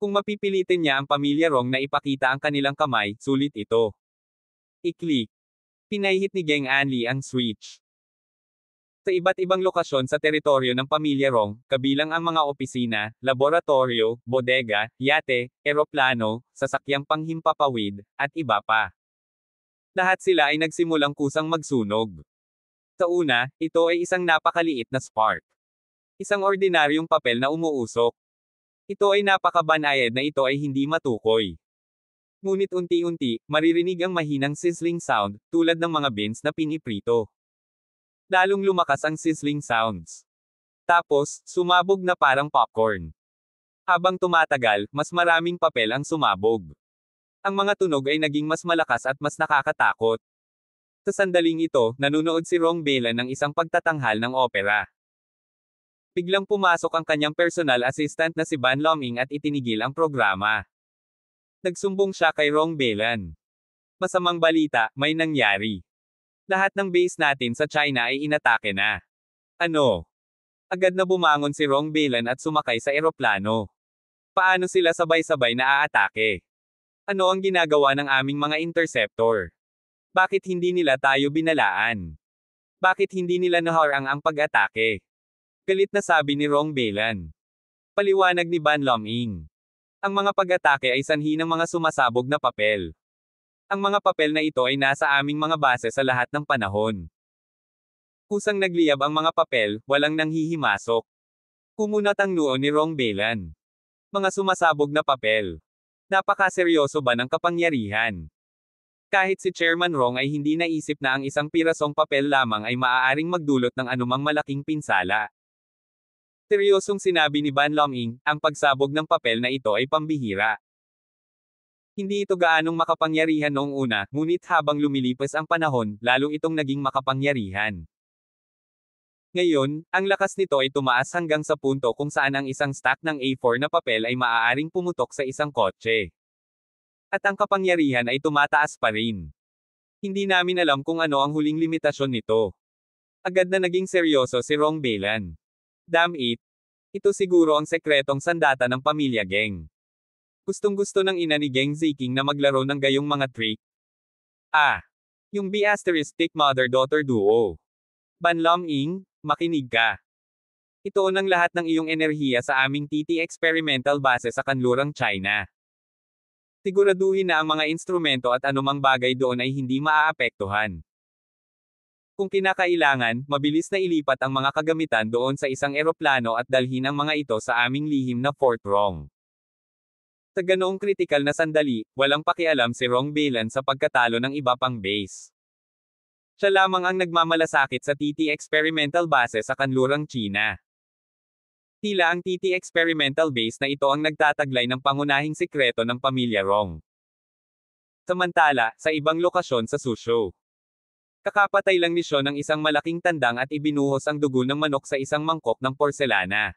[SPEAKER 1] Kung mapipilitin niya ang pamilya Rong na ipakita ang kanilang kamay, sulit ito. I-click. Pinahihit ni Geng Anli ang switch. Sa iba't ibang lokasyon sa teritoryo ng pamilya Rong, kabilang ang mga opisina, laboratorio, bodega, yate, eroplano, sasakyang panghimpapawid, at iba pa. Lahat sila ay nagsimulang kusang magsunog. Sa una, ito ay isang napakaliit na spark. Isang ordinaryong papel na umuusok. Ito ay napakabanayad na ito ay hindi matukoy. Ngunit unti-unti, maririnig ang mahinang sizzling sound, tulad ng mga beans na piniprito. Lalong lumakas ang sizzling sounds. Tapos, sumabog na parang popcorn. Habang tumatagal, mas maraming papel ang sumabog. Ang mga tunog ay naging mas malakas at mas nakakatakot. Sa sandaling ito, nanunood si Rong Bela ng isang pagtatanghal ng opera. Biglang pumasok ang kanyang personal assistant na si Ban Loming at itinigil ang programa. Nagsumbong siya kay Rong Belan. Masamang balita, may nangyari. Lahat ng base natin sa China ay inatake na. Ano? Agad na bumangon si Rong Belan at sumakay sa eroplano. Paano sila sabay-sabay na aatake? Ano ang ginagawa ng aming mga interceptor? Bakit hindi nila tayo binalaan? Bakit hindi nila naharang ang pag-atake? Galit na sabi ni Rong Belan. Paliwanag ni Ban Loming. Ang mga pag-atake ay sanhi ng mga sumasabog na papel. Ang mga papel na ito ay nasa aming mga base sa lahat ng panahon. Kusang nagliyab ang mga papel, walang nanghihimasok. Kumunat ang noo ni Rong Belan. Mga sumasabog na papel. Napakaseryoso ba ng kapangyarihan? Kahit si Chairman Rong ay hindi naisip na ang isang pirasong papel lamang ay maaaring magdulot ng anumang malaking pinsala. Seryosong sinabi ni Ban Loming, ang pagsabog ng papel na ito ay pambihira. Hindi ito gaanong makapangyarihan noong una, ngunit habang lumilipas ang panahon, lalo itong naging makapangyarihan. Ngayon, ang lakas nito ay tumaas hanggang sa punto kung saan ang isang stack ng A4 na papel ay maaaring pumutok sa isang kotse. At ang kapangyarihan ay tumataas pa rin. Hindi namin alam kung ano ang huling limitasyon nito. Agad na naging seryoso si Rong Belan. Damn it! Ito siguro ang sekretong sandata ng pamilya Geng. Gustong-gusto ng ina ni Geng Ziking na maglaro ng gayong mga trick. Yung B** mother-daughter duo. Ban Loming, makinig ka. Itoon ang lahat ng iyong enerhiya sa aming TT experimental base sa kanlurang China. Siguraduhin na ang mga instrumento at anumang bagay doon ay hindi maaapektuhan. Kung kinakailangan, mabilis na ilipat ang mga kagamitan doon sa isang eroplano at dalhin ang mga ito sa aming lihim na Fort Rong. Sa ganoong kritikal na sandali, walang pakialam si Rong Belan sa pagkatalo ng iba pang base. Siya lamang ang nagmamalasakit sa TT Experimental Base sa kanlurang China. Tila ang TT Experimental Base na ito ang nagtataglay ng pangunahing sikreto ng pamilya Rong. Samantala, sa ibang lokasyon sa Suzhou. Kakapatay lang ni Sean ng isang malaking tandang at ibinuhos ang dugo ng manok sa isang mangkok ng porselana.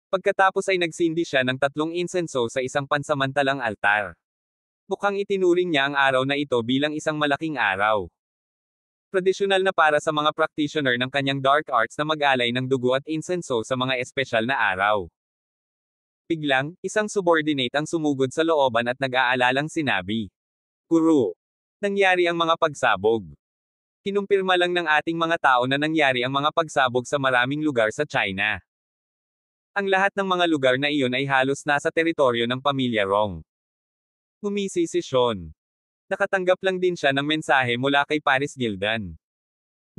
[SPEAKER 1] Pagkatapos ay nagsindi siya ng 3 insenso sa isang pansamantalang altar. Mukhang itinuring niya ang araw na ito bilang isang malaking araw. Tradisyonal na para sa mga practitioner ng kanyang dark arts na mag-alay ng dugo at insenso sa mga espesyal na araw. Biglang, isang subordinate ang sumugod sa looban at nag-aalalang sinabi. Guru, nangyari ang mga pagsabog. Kinumpirma lang ng ating mga tao na nangyari ang mga pagsabog sa maraming lugar sa China. Ang lahat ng mga lugar na iyon ay halos nasa teritoryo ng pamilya Rong. Ngumisi si Sean. Nakatanggap lang din siya ng mensahe mula kay Paris Gildan.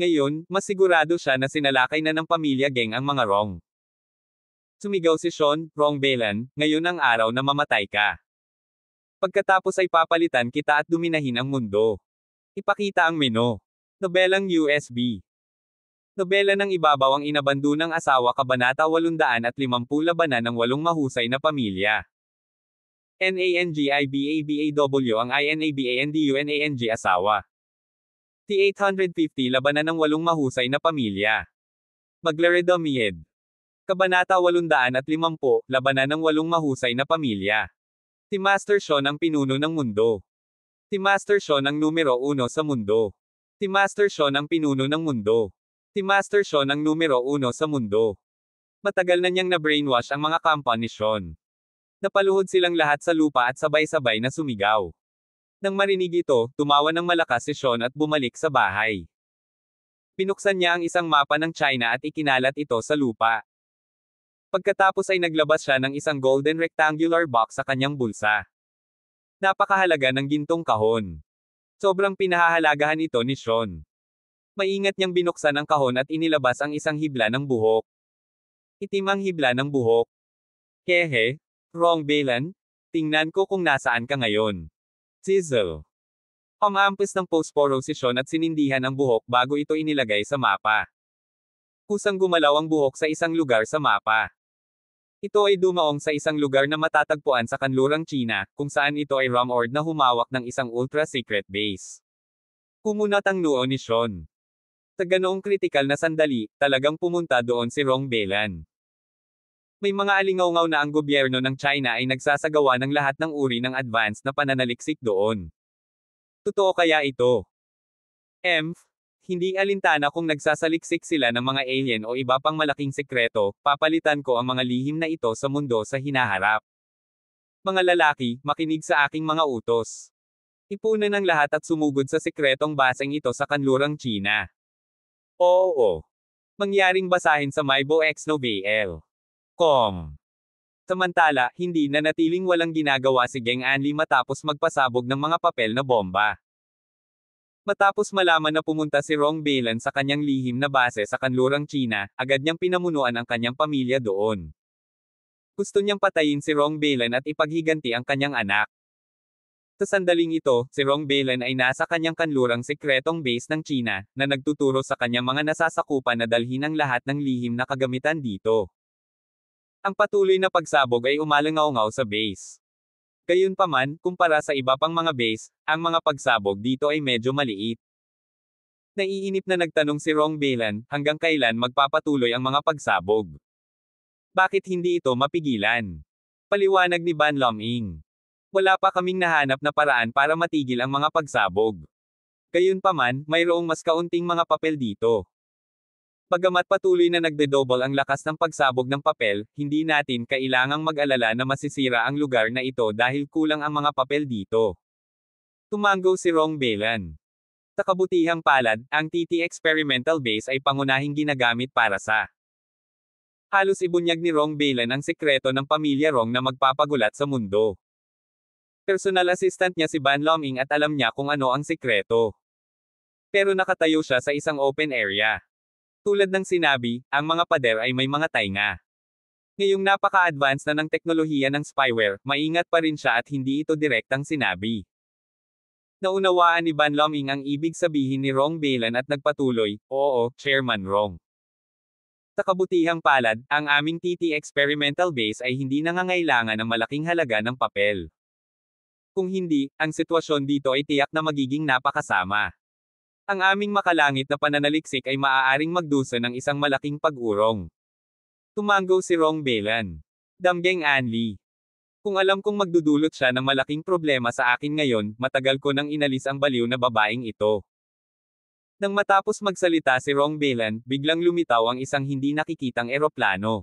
[SPEAKER 1] Ngayon, mas sigurado siya na sinalakay na ng pamilya Geng ang mga Rong. Sumigaw si Sean, Rong Belan, ngayon ang araw na mamatay ka. Pagkatapos ay papalitan kita at duminahin ang mundo. Ipakita ang menu. Nobelang USB. Nobela ng ibabaw ang inabando ng asawa Kabanata 850 Labanan ng 8 mahusay na pamilya. NANGIBABAW ang INABANDUNANG asawa. T850 Labanan ng 8 mahusay na pamilya. Maglaredomied. Kabanata 850 Labanan ng 8 mahusay na pamilya. Si Master Sean ang pinuno ng mundo. Si Master Sean ang numero 1 sa mundo. Si Master Sean ang pinuno ng mundo. Si Master Sean ang numero 1 sa mundo. Matagal na niyang na-brainwash ang mga kampa ni Sean. Napaluhod silang lahat sa lupa at sabay-sabay na sumigaw. Nang marinig ito, tumawa ng malakas si Sean at bumalik sa bahay. Pinuksan niya ang isang mapa ng China at ikinalat ito sa lupa. Pagkatapos ay naglabas siya ng isang golden rectangular box sa kanyang bulsa. Napakahalaga ng gintong kahon. Sobrang pinahahalagahan ito ni Sean. Maingat niyang binuksan ang kahon at inilabas ang isang hibla ng buhok. Itim ang hibla ng buhok. Hehe, Rong Beilan, tingnan ko kung nasaan ka ngayon. Sizzle. Umampis ng posporo si Sean at sinindihan ang buhok bago ito inilagay sa mapa. Kusang gumalaw ang buhok sa isang lugar sa mapa. Ito ay dumaong sa isang lugar na matatagpuan sa kanlurang China, kung saan ito ay Rumord na humawak ng isang ultra-secret base. Kumunat ang noo ni Sean. Sa ganoong kritikal na sandali, talagang pumunta doon si Rong Beilan. May mga alingaw-ngaw na ang gobyerno ng China ay nagsasagawa ng lahat ng uri ng advanced na pananaliksik doon. Totoo kaya ito? Hindi alintana kung nagsasaliksik sila ng mga alien o iba pang malaking sekreto, papalitan ko ang mga lihim na ito sa mundo sa hinaharap. Mga lalaki, makinig sa aking mga utos. Ipunan ang lahat at sumugod sa sekretong baseng ito sa kanlurang China. Oo. Mangyaring basahin sa myboxnovel.com. Samantala, hindi na natiling walang ginagawa si Geng Anli matapos magpasabog ng mga papel na bomba. Matapos malaman na pumunta si Rong Beilan sa kanyang lihim na base sa kanlurang China, agad niyang pinamunuan ang kanyang pamilya doon. Gusto niyang patayin si Rong Beilan at ipaghiganti ang kanyang anak. Sa sandaling ito, si Rong Beilan ay nasa kanyang kanlurang sekretong base ng China, na nagtuturo sa kanyang mga nasasakupan na dalhin ang lahat ng lihim na kagamitan dito. Ang patuloy na pagsabog ay umalangaw-ngaw sa base. Gayunpaman, kumpara sa iba pang mga base, ang mga pagsabog dito ay medyo maliit. Naiinip na nagtanong si Rong Beilan, hanggang kailan magpapatuloy ang mga pagsabog? Bakit hindi ito mapigilan? Paliwanag ni Ban Loming. Wala pa kaming nahanap na paraan para matigil ang mga pagsabog. Gayunpaman, mayroong mas kaunting mga papel dito. Bagamat patuloy na nagde-double ang lakas ng pagsabog ng papel, hindi natin kailangang mag-alala na masisira ang lugar na ito dahil kulang ang mga papel dito. Tumango si Rong Beilan. Sa kabutihang palad, ang TT Experimental Base ay pangunahing ginagamit para sa halos ibunyag ni Rong Beilan ang sekreto ng pamilya Rong na magpapagulat sa mundo. Personal assistant niya si Ban Loming at alam niya kung ano ang sekreto. Pero nakatayo siya sa isang open area. Tulad ng sinabi, ang mga pader ay may mga tainga. Ngayong napaka-advance na ng teknolohiya ng spyware, maingat pa rin siya at hindi ito direktang sinabi. Naunawaan ni Ban Loming ang ibig sabihin ni Rong Beilan at nagpatuloy, "Oo, Chairman Rong. Sa kabutihang palad, ang aming TT Experimental Base ay hindi nangangailangan ng malaking halaga ng papel. Kung hindi, ang sitwasyon dito ay tiyak na magiging napakasama. Ang aming makalangit na pananaliksik ay maaaring magdusa ng isang malaking pag-urong." Tumango si Rong Beilan. Damgeng Anli. Kung alam kong magdudulot siya ng malaking problema sa akin ngayon, matagal ko nang inalis ang baliw na babaeng ito. Nang matapos magsalita si Rong Beilan, biglang lumitaw ang isang hindi nakikitang eroplano.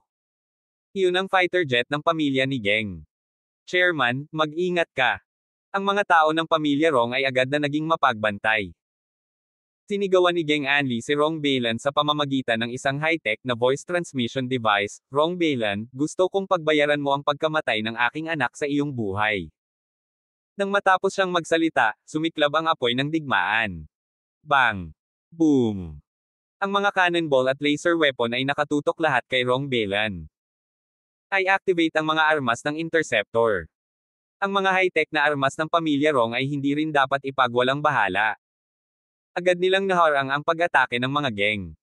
[SPEAKER 1] Iyon ang fighter jet ng pamilya ni Geng. "Chairman, mag-ingat ka." Ang mga tao ng pamilya Rong ay agad na naging mapagbantay. Sinigawan ni Geng Anli si Rong Beilan sa pamamagitan ng isang high-tech na voice transmission device. "Rong Beilan, gusto kong pagbayaran mo ang pagkamatay ng aking anak sa iyong buhay." Nang matapos siyang magsalita, sumiklab ang apoy ng digmaan. Bang! Boom! Ang mga cannonball at laser weapon ay nakatutok lahat kay Rong Beilan. I-activate ang mga armas ng interceptor. Ang mga high-tech na armas ng pamilya Rong ay hindi rin dapat ipagwalang bahala. Agad nilang naharang ang pag-atake ng mga Geng.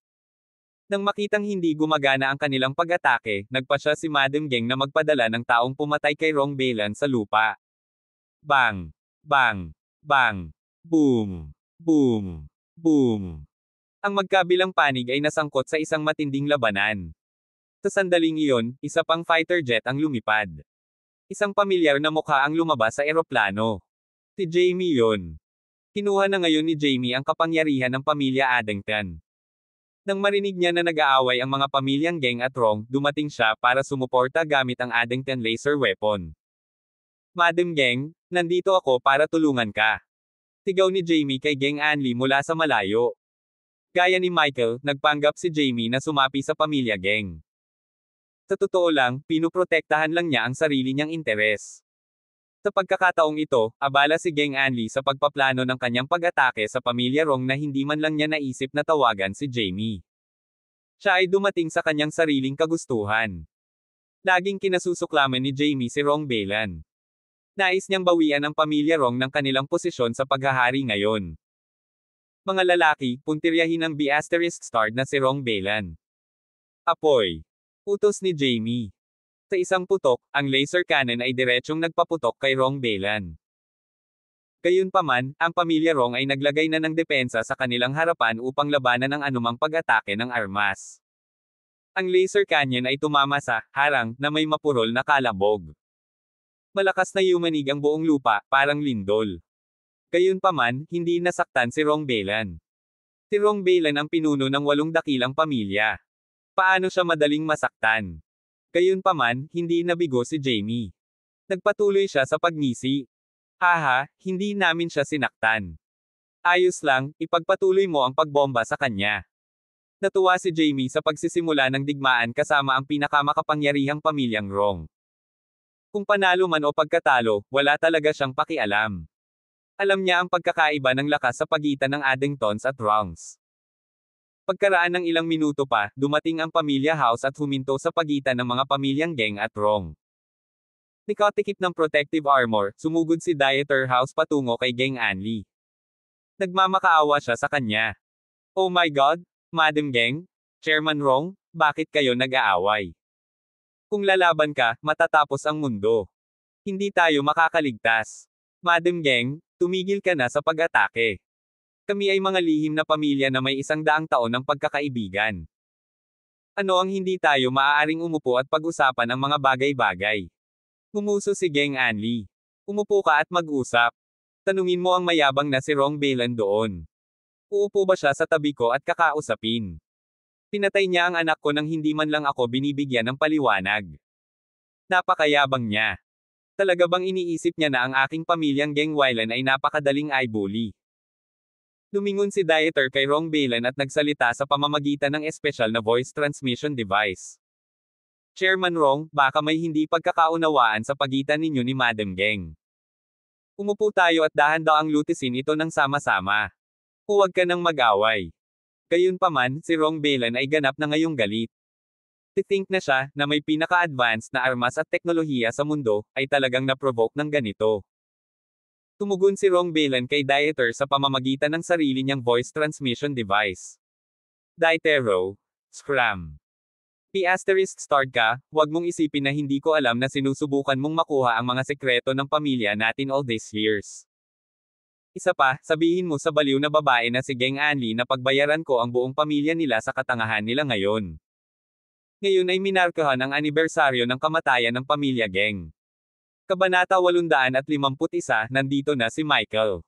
[SPEAKER 1] Nang makitang hindi gumagana ang kanilang pag-atake, nagpasya si Madam Geng na magpadala ng taong pumatay kay Rong Beilan sa lupa. Bang! Bang! Bang! Boom! Boom! Boom! Ang magkabilang panig ay nasangkot sa isang matinding labanan. Sa sandaling iyon, isa pang fighter jet ang lumipad. Isang pamilyar na mukha ang lumabas sa eroplano. Si Jamie yun. Kinuha na ngayon ni Jamie ang kapangyarihan ng pamilya Addington. Nang marinig niya na nag-aaway ang mga pamilyang Geng at Rong, dumating siya para sumuporta gamit ang Addington laser weapon. Madam Geng, nandito ako para tulungan ka. Sigaw ni Jamie kay Geng Anli mula sa malayo. Gaya ni Michael, nagpanggap si Jamie na sumapi sa pamilya Geng. Sa totoo lang, pinuprotektahan lang niya ang sarili niyang interes. Sa pagkakataong ito, abala si Geng Anli sa pagpaplano ng kanyang pag-atake sa pamilya Rong na hindi man lang niya naisip na tawagan si Jamie. Siya ay dumating sa kanyang sariling kagustuhan. Laging kinasusuklaman ni Jamie si Rong Beilan. Nais niyang bawian ang pamilya Rong ng kanilang posisyon sa paghahari ngayon. Mga lalaki, puntiryahin ang B***starred na si Rong Beilan. Apoy. Utos ni Jamie. Sa isang putok, ang laser cannon ay diretsyong nagpaputok kay Rong Beilan. Gayunpaman, ang pamilya Rong ay naglagay na ng depensa sa kanilang harapan upang labanan ang anumang pag-atake ng armas. Ang laser cannon ay tumama sa harang na may mapurol na kalabog. Malakas na yumanig ang buong lupa, parang lindol. Gayunpaman, hindi nasaktan si Rong Beilan. Si Rong Beilan ang pinuno ng 8 dakilang pamilya. Paano siya madaling masaktan? Gayunpaman, hindi nabigo si Jamie. Nagpatuloy siya sa pagngisi. Haha, hindi namin siya sinaktan. Ayos lang, ipagpatuloy mo ang pagbomba sa kanya. Natuwa si Jamie sa pagsisimula ng digmaan kasama ang pinakamakapangyarihang pamilyang Rong. Kung panalo man o pagkatalo, wala talaga siyang pakialam. Alam niya ang pagkakaiba ng lakas sa pagitan ng Addingtons at Rongs. Pagkaraan ng ilang minuto pa, dumating ang pamilya House at huminto sa pagitan ng mga pamilyang Geng at Rong. Nakatikip ng protective armor, sumugod si Dieter House patungo kay Geng Anli. Nagmamakaawa siya sa kanya. Oh my God, Madam Geng, Chairman Rong, bakit kayo nag-aaway? Kung lalaban ka, matatapos ang mundo. Hindi tayo makakaligtas. Madam Geng, tumigil ka na sa pag-atake. Kami ay mga lihim na pamilya na may 100 taon ng pagkakaibigan. Ano ang hindi tayo maaaring umupo at pag-usapan ang mga bagay-bagay? Ngumuso si Geng Anli. Umupo ka at mag-usap. Tanungin mo ang mayabang na si Rong Beilan doon. Uupo ba siya sa tabi ko at kakausapin? Pinatay niya ang anak ko nang hindi man lang ako binibigyan ng paliwanag. Napakayabang niya. Talaga bang iniisip niya na ang aking pamilyang Geng Weilan ay napakadaling i-bully? Lumingon si Dieter kay Rong Beilan at nagsalita sa pamamagitan ng espesyal na voice transmission device. Chairman Rong, baka may hindi pagkakaunawaan sa pagitan ninyo ni Madam Geng. Umupo tayo at dahan-daang lutisin ito ng sama-sama. Huwag ka nang mag-away. Gayunpaman, si Rong Beilan ay ganap na ngayong galit. Tithink na siya, na may pinaka-advanced na armas at teknolohiya sa mundo, ay talagang na-provoke ng ganito. Tumugon si Rong Beilan kay Dieter sa pamamagitan ng sarili niyang voice transmission device. Dietero. Scram. P***starred ka, huwag mong isipin na hindi ko alam na sinusubukan mong makuha ang mga sekreto ng pamilya natin all these years. Isa pa, sabihin mo sa baliw na babae na si Geng Anli na pagbayaran ko ang buong pamilya nila sa katangahan nila ngayon. Ngayon ay minarkahan ang anibersaryo ng kamatayan ng pamilya Geng. Kabanata 851, nandito na si Michael.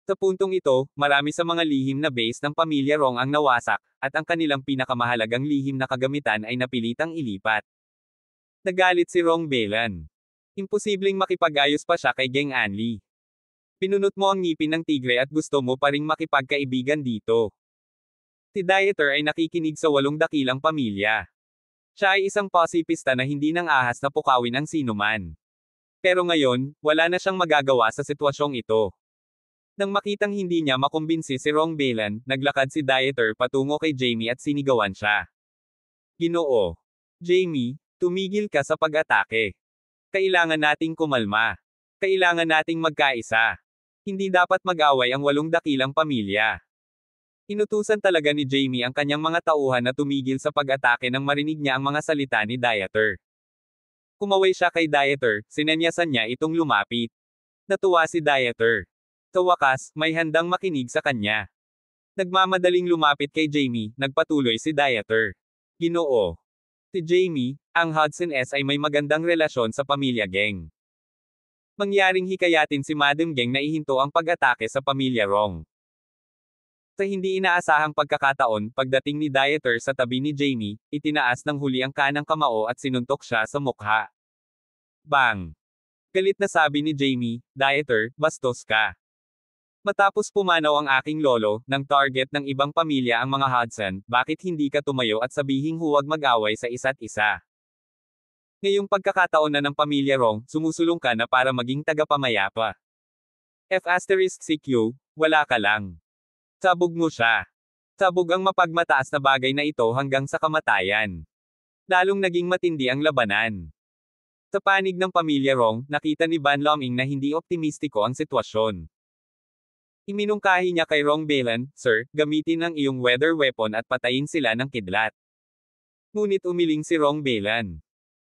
[SPEAKER 1] Sa puntong ito, marami sa mga lihim na base ng pamilya Rong ang nawasak, at ang kanilang pinakamahalagang lihim na kagamitan ay napilitang ilipat. Nagalit si Rong Beilan. Imposibleng makipag-ayos pa siya kay Geng Anli. Pinunot mo ang ngipin ng tigre at gusto mo pa ring makipagkaibigan dito. Si Dieter ay nakikinig sa 8 dakilang pamilya. Siya ay isang pasipista na hindi nang ahas na pukawin ang sinuman. Pero ngayon, wala na siyang magagawa sa sitwasyong ito. Nang makitang hindi niya makumbinsi si Rong Beilan, naglakad si Dieter patungo kay Jamie at sinigawan siya. Ginoo. Jamie, tumigil ka sa pag-atake. Kailangan nating kumalma. Kailangan nating magkaisa. Hindi dapat mag-away ang 8 dakilang pamilya. Inutusan talaga ni Jamie ang kanyang mga tauhan na tumigil sa pag-atake nang marinig niya ang mga salita ni Dieter. Kumaway siya kay Dieter, sinenyasan niya itong lumapit. Natuwa si Dieter. Sa wakas, may handang makinig sa kanya. Nagmamadaling lumapit kay Jamie, nagpatuloy si Dieter. Ginoo. Si Jamie, ang Hudson S ay may magandang relasyon sa pamilya Geng. Mangyaring hikayatin si Madam Geng na ihinto ang pag-atake sa pamilya Rong. Sa hindi inaasahang pagkakataon, pagdating ni Dieter sa tabi ni Jamie, itinaas ng huli ang kanang kamao at sinuntok siya sa mukha. Bang! Galit na sabi ni Jamie, Dieter, bastos ka. Matapos pumanaw ang aking lolo, ng target ng ibang pamilya ang mga Hudson, bakit hindi ka tumayo at sabihing huwag mag-away sa isa't isa? Ngayong pagkakataon na ng pamilya Rong, sumusulong ka na para maging tagapamayapa. F***CQ, wala ka lang. Sabog mo siya. Sabog ang mapagmataas na bagay na ito hanggang sa kamatayan. Lalong naging matindi ang labanan. Sa panig ng pamilya Rong, nakita ni Ban Loming na hindi optimistiko ang sitwasyon. Iminungkahi niya kay Rong Balan, Sir, gamitin ang iyong weather weapon at patayin sila ng kidlat. Ngunit umiling si Rong Balan.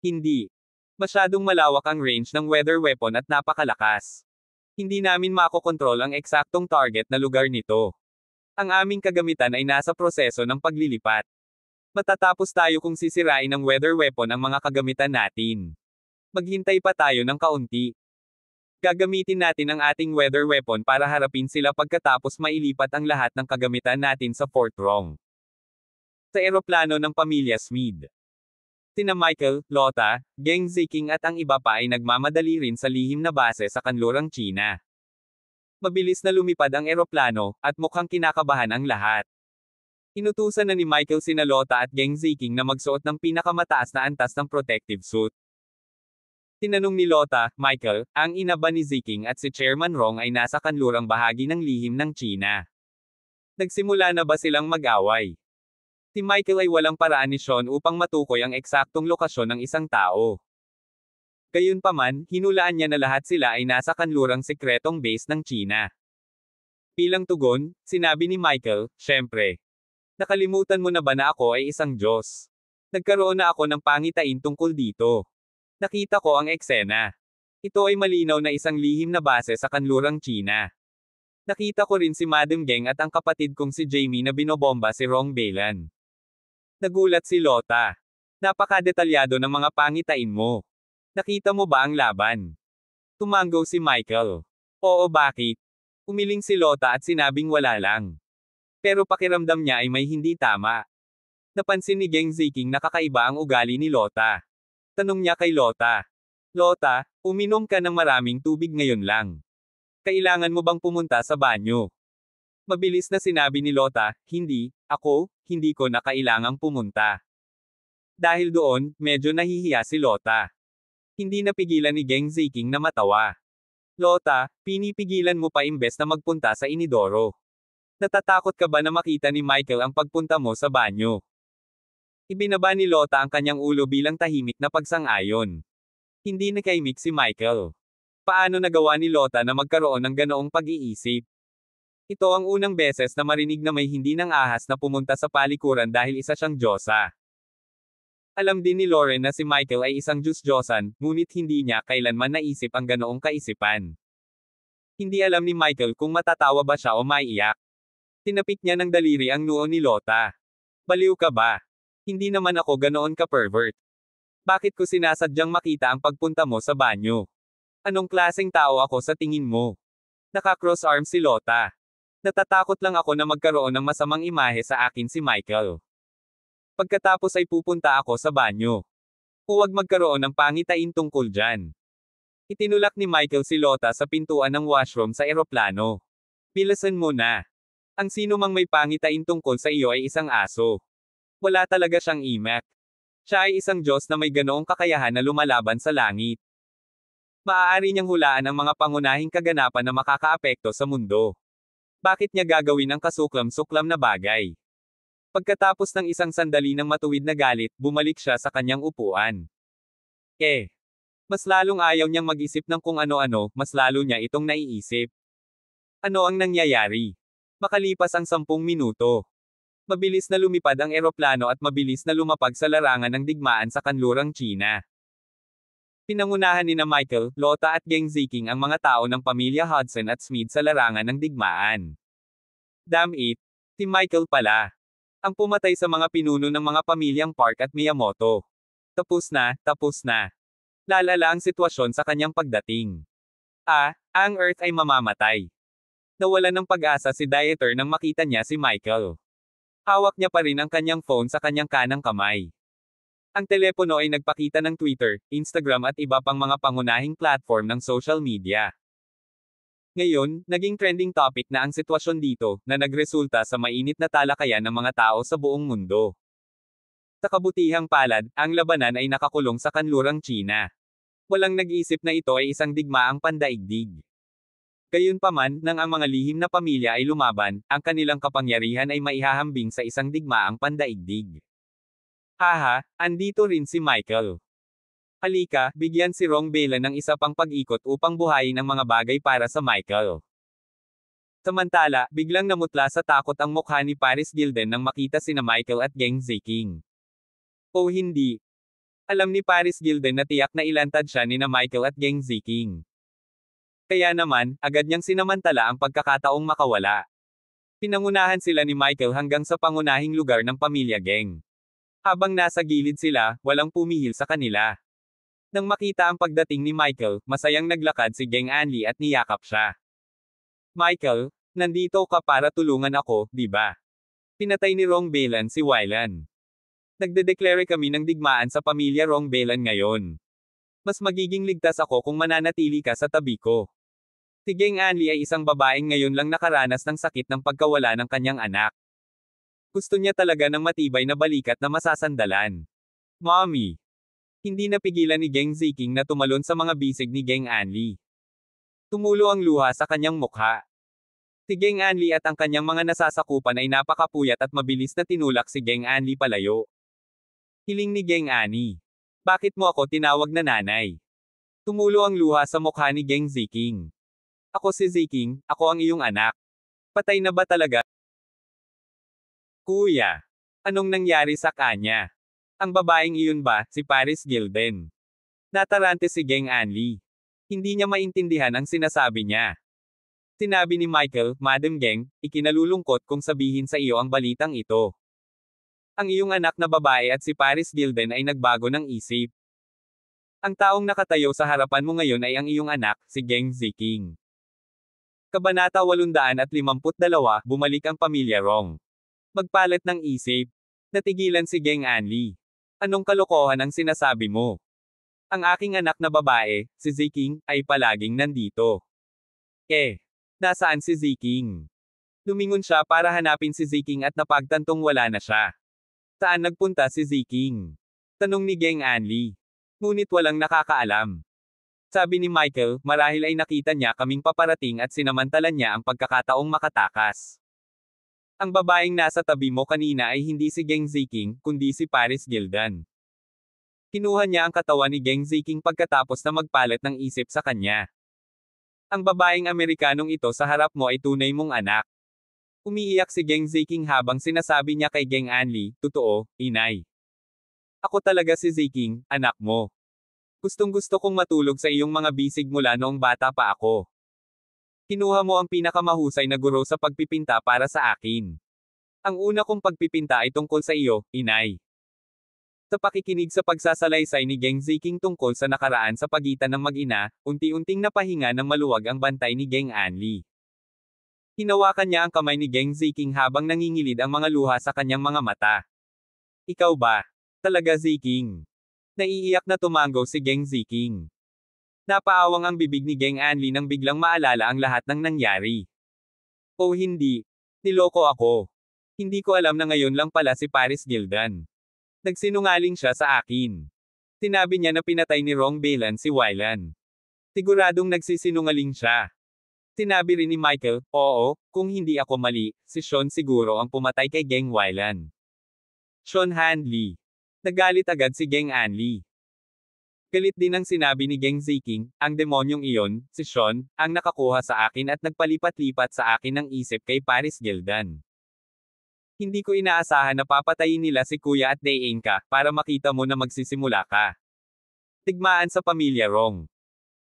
[SPEAKER 1] Hindi. Masyadong malawak ang range ng weather weapon at napakalakas. Hindi namin makokontrol ang eksaktong target na lugar nito. Ang aming kagamitan ay nasa proseso ng paglilipat. Matatapos tayo kung sisirain ng weather weapon ang mga kagamitan natin. Maghintay pa tayo ng kaunti. Gagamitin natin ang ating weather weapon para harapin sila pagkatapos mailipat ang lahat ng kagamitan natin sa Fort Rong. Sa eroplano ng pamilya Smith. Sina Michael, Lotta, Geng Ziking at ang iba pa ay nagmamadali rin sa lihim na base sa kanlurang China. Mabilis na lumipad ang eroplano, at mukhang kinakabahan ang lahat. Inutusan na ni Michael sina Lotta at Geng Ziking na magsuot ng pinakamataas na antas ng protective suit. Tinanong ni Lotta, Michael, ang ina ba ni Ziking at si Chairman Rong ay nasa kanlurang bahagi ng lihim ng China? Nagsimula na ba silang mag-away? Si Michael ay walang paraan ni Sean upang matukoy ang eksaktong lokasyon ng isang tao. Gayunpaman, hinulaan niya na lahat sila ay nasa kanlurang sekretong base ng China. Bilang tugon, sinabi ni Michael, syempre. Nakalimutan mo na ba na ako ay isang Diyos? Nagkaroon na ako ng pangitain tungkol dito. Nakita ko ang eksena. Ito ay malinaw na isang lihim na base sa kanlurang China. Nakita ko rin si Madam Geng at ang kapatid kong si Jamie na binobomba si Rong Balan. Nagulat si Lotta. Napakadetalyado ng mga pangitain mo. Nakita mo ba ang laban? Tumanggo si Michael. Oo, bakit? Umiling si Lotta at sinabing wala lang. Pero pakiramdam niya ay may hindi tama. Napansin ni Geng Ziking na kakaiba ang ugali ni Lotta. Tanong niya kay Lotta. Lotta, uminom ka ng maraming tubig ngayon lang. Kailangan mo bang pumunta sa banyo? Mabilis na sinabi ni Lotta, hindi ko na kailangang pumunta. Dahil doon, medyo nahihiya si Lotta. Hindi napigilan ni Geng Ziking na matawa. Lotta, pinipigilan mo pa imbes na magpunta sa inidoro. Natatakot ka ba na makita ni Michael ang pagpunta mo sa banyo? Ibinaba ni Lotta ang kanyang ulo bilang tahimik na pagsang-ayon. Hindi nakaimik si Michael. Paano nagawa ni Lotta na magkaroon ng ganoong pag-iisip? Ito ang unang beses na marinig na may hindi nang ahas na pumunta sa palikuran dahil isa siyang Diyosa. Alam din ni Lauren na si Michael ay isang Diyos-Diyosan, ngunit hindi niya kailanman naisip ang ganoong kaisipan. Hindi alam ni Michael kung matatawa ba siya o maiiyak. Tinapik niya ng daliri ang noo ni Lotta. Baliw ka ba? Hindi naman ako ganoon ka-pervert. Bakit ko sinasadyang makita ang pagpunta mo sa banyo? Anong klaseng tao ako sa tingin mo? Naka-cross arm si Lotta. Natatakot lang ako na magkaroon ng masamang imahe sa akin si Michael. Pagkatapos ay pupunta ako sa banyo. Huwag magkaroon ng pangitain tungkol dyan. Itinulak ni Michael si Lotta sa pintuan ng washroom sa eroplano. Bilasan mo na. Ang sino mang may pangitain tungkol sa iyo ay isang aso. Wala talaga siyang imak. Siya ay isang Diyos na may ganoong kakayahan na lumalaban sa langit. Maaari niyang hulaan ang mga pangunahing kaganapan na makakaapekto sa mundo. Bakit niya gagawin ang kasuklam-suklam na bagay? Pagkatapos ng isang sandali ng matuwid na galit, bumalik siya sa kanyang upuan. Mas lalong ayaw niyang mag-isip ng kung ano-ano, mas lalo niya itong naiisip. Ano ang nangyayari? Makalipas ang 10 minuto. Mabilis na lumipad ang eroplano at mabilis na lumapag sa larangan ng digmaan sa kanlurang China. Pinangunahan ni na Michael, Lotta at Geng Ziking ang mga tao ng pamilya Hudson at Smith sa larangan ng digmaan. Damn it! Si Michael pala. Ang pumatay sa mga pinuno ng mga pamilyang Park at Miyamoto. Tapos na. Lalala ang sitwasyon sa kanyang pagdating. Ang Earth ay mamamatay. Nawalan ng pag-asa si Dieter nang makita niya si Michael. Hawak niya pa rin ang kanyang phone sa kanyang kanang kamay. Ang telepono ay nagpakita ng Twitter, Instagram at iba pang mga pangunahing platform ng social media. Ngayon, naging trending topic na ang sitwasyon dito, na nagresulta sa mainit na talakayan ng mga tao sa buong mundo. Sa kabutihang palad, ang labanan ay nakakulong sa kanlurang China. Walang nag-isip na ito ay isang digmaang pandaigdig. Gayunpaman, nang ang mga lihim na pamilya ay lumaban, ang kanilang kapangyarihan ay maihahambing sa isang digmaang pandaigdig. Haha, andito rin si Michael. Halika, bigyan si Rong Bela ng isa pang pag-ikot upang buhayin ang mga bagay para sa Michael. Samantala, biglang namutla sa takot ang mukha ni Paris Gilden nang makita sina Michael at Geng Ziking. O hindi. Alam ni Paris Gilden na tiyak na ilantad siya ni na Michael at Geng Ziking. Kaya naman, agad niyang sinamantala ang pagkakataong makawala. Pinangunahan sila ni Michael hanggang sa pangunahing lugar ng pamilya Geng. Habang nasa gilid sila, walang pumihil sa kanila. Nang makita ang pagdating ni Michael, masayang naglakad si Geng Anli at niyakap siya. Michael, nandito ka para tulungan ako, di ba? Pinatay ni Rong Belan si Wylan. Nagdedeklara kami ng digmaan sa pamilya Rong Belan ngayon. Mas magiging ligtas ako kung mananatili ka sa tabi ko. Si Geng Anli ay isang babaeng ngayon lang nakaranas ng sakit ng pagkawala ng kanyang anak. Gusto niya talaga ng matibay na balikat na masasandalan. Mommy. Hindi napigilan ni Geng Ziking na tumalon sa mga bisig ni Geng Anli. Tumulo ang luha sa kanyang mukha. Si Geng Anli at ang kanyang mga nasasakupan ay napakapuyat at mabilis na tinulak si Geng Anli palayo. Hiling ni Geng Anli. Bakit mo ako tinawag na nanay? Tumulo ang luha sa mukha ni Geng Ziking. Ako si Ziking, ako ang iyong anak. Patay na ba talaga? Kuya. Anong nangyari sa kanya? Ang babaeng iyon ba, si Paris Gilden? Natarante si Geng Anli. Hindi niya maintindihan ang sinasabi niya. Sinabi ni Michael, Madam Geng, ikinalulungkot kung sabihin sa iyo ang balitang ito. Ang iyong anak na babae at si Paris Gilden ay nagbago ng isip. Ang taong nakatayo sa harapan mo ngayon ay ang iyong anak, si Geng Ziking. Kabanata 852, bumalik ang pamilya Rong. Magpalit ng isip. Natigilan si Geng Anli. Anong kalokohan ang sinasabi mo? Ang aking anak na babae, si Ziking, ay palaging nandito. Nasaan si Ziking? Lumingon siya para hanapin si Ziking at napagtantong wala na siya. Saan nagpunta si Ziking? Tanong ni Geng Anli. Ngunit walang nakakaalam. Sabi ni Michael, marahil ay nakita niya kaming paparating at sinamantalan niya ang pagkakataong makatakas. Ang babaeng nasa tabi mo kanina ay hindi si Geng Ziking, kundi si Paris Gilden. Kinuha niya ang katawan ni Geng Ziking pagkatapos na magpalit ng isip sa kanya. Ang babaeng Amerikanong ito sa harap mo ay tunay mong anak. Umiiyak si Geng Ziking habang sinasabi niya kay Geng Anli, totoo, inay. Ako talaga si Ziking, anak mo. Gustong-gusto kong matulog sa iyong mga bisig mula noong bata pa ako. Kinuha mo ang pinakamahusay na guro sa pagpipinta para sa akin. Ang una kong pagpipinta ay tungkol sa iyo, inay. Sa pakikinig sa pagsasalaysay ni Geng Ziking tungkol sa nakaraan sa pagitan ng mag-ina, unti-unting napahinga ng maluwag ang bantay ni Geng Anli. Hinawakan niya ang kamay ni Geng Ziking habang nangingilid ang mga luha sa kanyang mga mata. Ikaw ba? Talaga Ziking? Naiiyak na tumanggaw si Geng Ziking. Napaawang ang bibig ni Geng Anli nang biglang maalala ang lahat ng nangyari. O hindi. Niloko ako. Hindi ko alam na ngayon lang pala si Paris Gilden. Nagsinungaling siya sa akin. Sinabi niya na pinatay ni Rong Belan si Wylan. Siguradong nagsisinungaling siya. Sinabi rin ni Michael, oo, kung hindi ako mali, si Sean siguro ang pumatay kay Geng Wylan. Sean Handley. Nagalit agad si Geng Anli. Galit din ang sinabi ni Geng Ziking, ang demonyong iyon, si Sean, ang nakakuha sa akin at nagpalipat-lipat sa akin ng isip kay Paris Gilden. Hindi ko inaasahan na papatayin nila si Kuya at Dayen ka, para makita mo na magsisimula ka. Tigmaan sa pamilya Rong.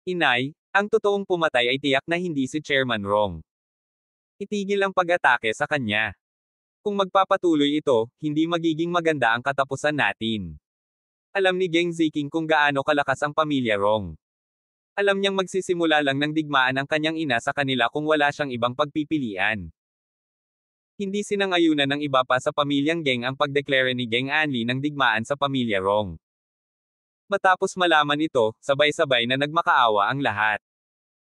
[SPEAKER 1] Inay, ang totoong pumatay ay tiyak na hindi si Chairman Rong. Itigil ang pag-atake sa kanya. Kung magpapatuloy ito, hindi magiging maganda ang katapusan natin. Alam ni Geng Ziking kung gaano kalakas ang pamilya Rong. Alam niyang magsisimula lang ng digmaan ang kanyang ina sa kanila kung wala siyang ibang pagpipilian. Hindi sinang-ayunan ng iba pa sa pamilyang Geng ang pagdeklara ni Geng Anli ng digmaan sa pamilya Rong. Matapos malaman ito, sabay-sabay na nagmakaawa ang lahat.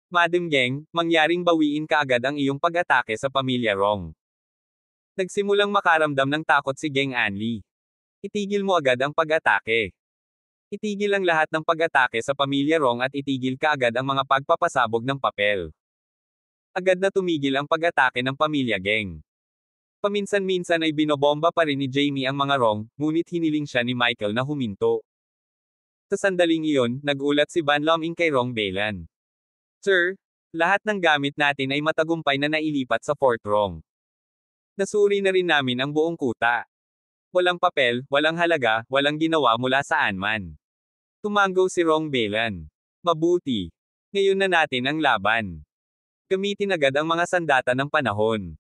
[SPEAKER 1] Madam Geng, mangyaring bawiin kaagad ang iyong pag-atake sa pamilya Rong. Nagsimulang makaramdam ng takot si Geng Anli. Itigil mo agad ang pag-atake. Itigil ang lahat ng pag-atake sa pamilya Rong at itigil kaagad ang mga pagpapasabog ng papel. Agad na tumigil ang pag-atake ng pamilya Geng. Paminsan-minsan ay binobomba pa rin ni Jamie ang mga Rong, ngunit hiniling siya ni Michael na huminto. Sa sandaling iyon, nagulat si Ban Loming kay Rong Beilan. Sir, lahat ng gamit natin ay matagumpay na nailipat sa Fort Rong. Nasuri na rin namin ang buong kuta. Walang papel, walang halaga, walang ginawa mula saan man. Tumanggo si Rong Beilan. Mabuti. Ngayon na natin ang laban. Gamitin agad ang mga sandata ng panahon.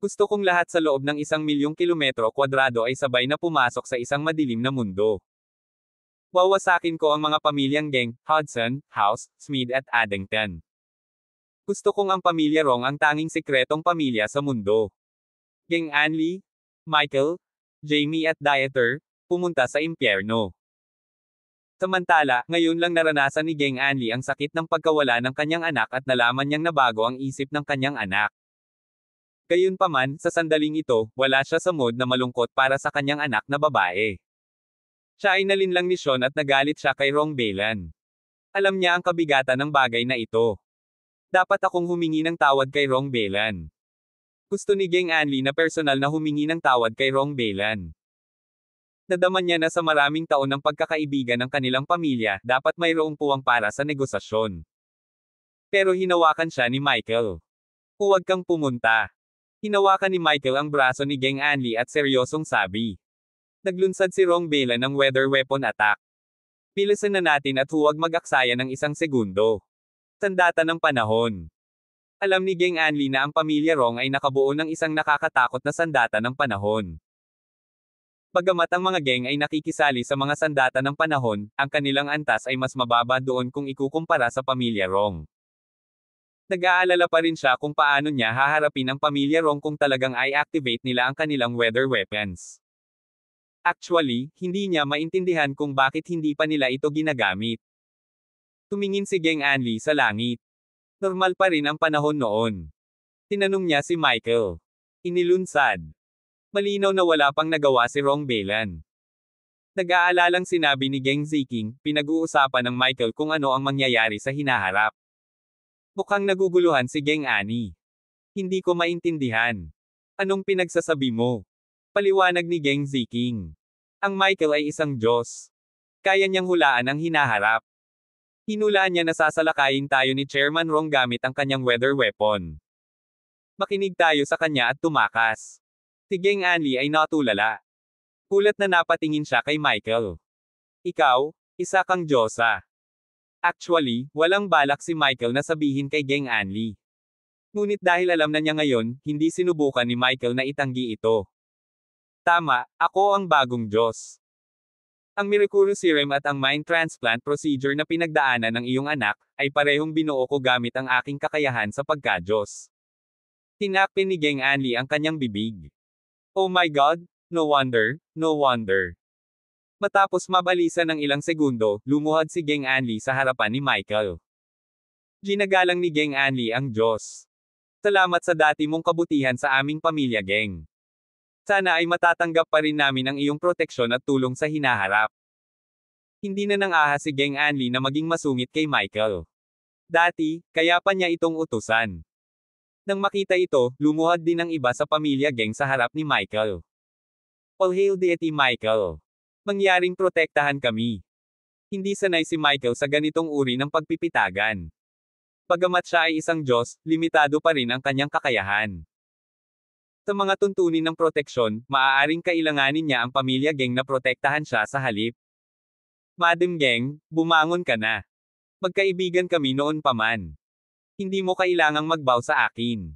[SPEAKER 1] Gusto kong lahat sa loob ng 1,000,000 kilometro kwadrado ay sabay na pumasok sa isang madilim na mundo. Wawasakin ko ang mga pamilyang Geng, Hudson, House, Smith at Addington. Gusto kong ang pamilya Rong ang tanging sikretong pamilya sa mundo. Geng Anli, Michael, Jamie at Dieter, pumunta sa impyerno. Samantala, ngayon lang naranasan ni Geng Anli ang sakit ng pagkawala ng kanyang anak at nalaman niyang nabago ang isip ng kanyang anak. Gayunpaman, sa sandaling ito, wala siya sa mood na malungkot para sa kanyang anak na babae. Siya ay nalinlang ni Sean at nagalit siya kay Rong Beilan. Alam niya ang kabigatan ng bagay na ito. Dapat akong humingi ng tawad kay Rong Beilan. Gusto ni Geng Anli na personal na humingi ng tawad kay Rong Beilan. Nadaman niya na sa maraming taon ng pagkakaibigan ng kanilang pamilya, dapat mayroong puwang para sa negosasyon. Pero hinawakan siya ni Michael. Huwag kang pumunta. Hinawakan ni Michael ang braso ni Geng Anli at seryosong sabi. Naglunsad si Rong Beilan ng weather weapon attack. Bilisan na natin at huwag mag-aksaya ng 1 segundo. Sandata ng panahon. Alam ni Geng Anli na ang pamilya Rong ay nakabuo ng isang nakakatakot na sandata ng panahon. Bagamat ang mga Geng ay nakikisali sa mga sandata ng panahon, ang kanilang antas ay mas mababa doon kung ikukumpara sa pamilya Rong. Nag-aalala pa rin siya kung paano niya haharapin ang pamilya Rong kung talagang i-activate nila ang kanilang weather weapons. Actually, hindi niya maintindihan kung bakit hindi pa nila ito ginagamit. Tumingin si Geng Anli sa langit. Normal pa rin ang panahon noon. Tinanong niya si Michael. Inilunsad. Malinaw na wala pang nagawa si Rong Beilan. Nag-aalalang sinabi ni Geng Ziking, pinag-uusapan ng Michael kung ano ang mangyayari sa hinaharap. Mukhang naguguluhan si Geng Ani. Hindi ko maintindihan. Anong pinagsasabi mo? Paliwanag ni Geng Ziking. Ang Michael ay isang Diyos. Kaya niyang hulaan ang hinaharap. Hinulaan niya na sasalakayin tayo ni Chairman Rong gamit ang kanyang weather weapon. Makinig tayo sa kanya at tumakas. Si Geng Anli ay natulala. Kulat na napatingin siya kay Michael. Ikaw, isa kang Diyosa. Actually, walang balak si Michael na sabihin kay Geng Anli. Ngunit dahil alam na niya ngayon, hindi sinubukan ni Michael na itanggi ito. Tama, ako ang bagong Diyos. Ang miracle serum at ang mind transplant procedure na pinagdaanan ng iyong anak, ay parehong binuo ko gamit ang aking kakayahan sa pagka-Diyos. Tinakpin ni Geng Anli ang kanyang bibig. Oh my God, no wonder, no wonder. Matapos mabalisan ng ilang segundo, lumuhad si Geng Anli sa harapan ni Michael. Ginagalang ni Geng Anli ang Diyos. Salamat sa dati mong kabutihan sa aming pamilya Geng. Sana ay matatanggap pa rin namin ang iyong proteksyon at tulong sa hinaharap. Hindi na nang-ahas si Geng Anli na maging masungit kay Michael. Dati, kaya pa niya itong utusan. Nang makita ito, lumuhad din ang iba sa pamilya Geng sa harap ni Michael. All hail deity Michael. Mangyaring protektahan kami. Hindi sanay si Michael sa ganitong uri ng pagpipitagan. Bagamat siya ay isang Diyos, limitado pa rin ang kanyang kakayahan. Sa mga tuntunin ng proteksyon, maaaring kailanganin niya ang pamilya Geng na protektahan siya sa halip. Madam Geng, bumangon ka na. Magkaibigan kami noon pa man. Hindi mo kailangang magbow sa akin.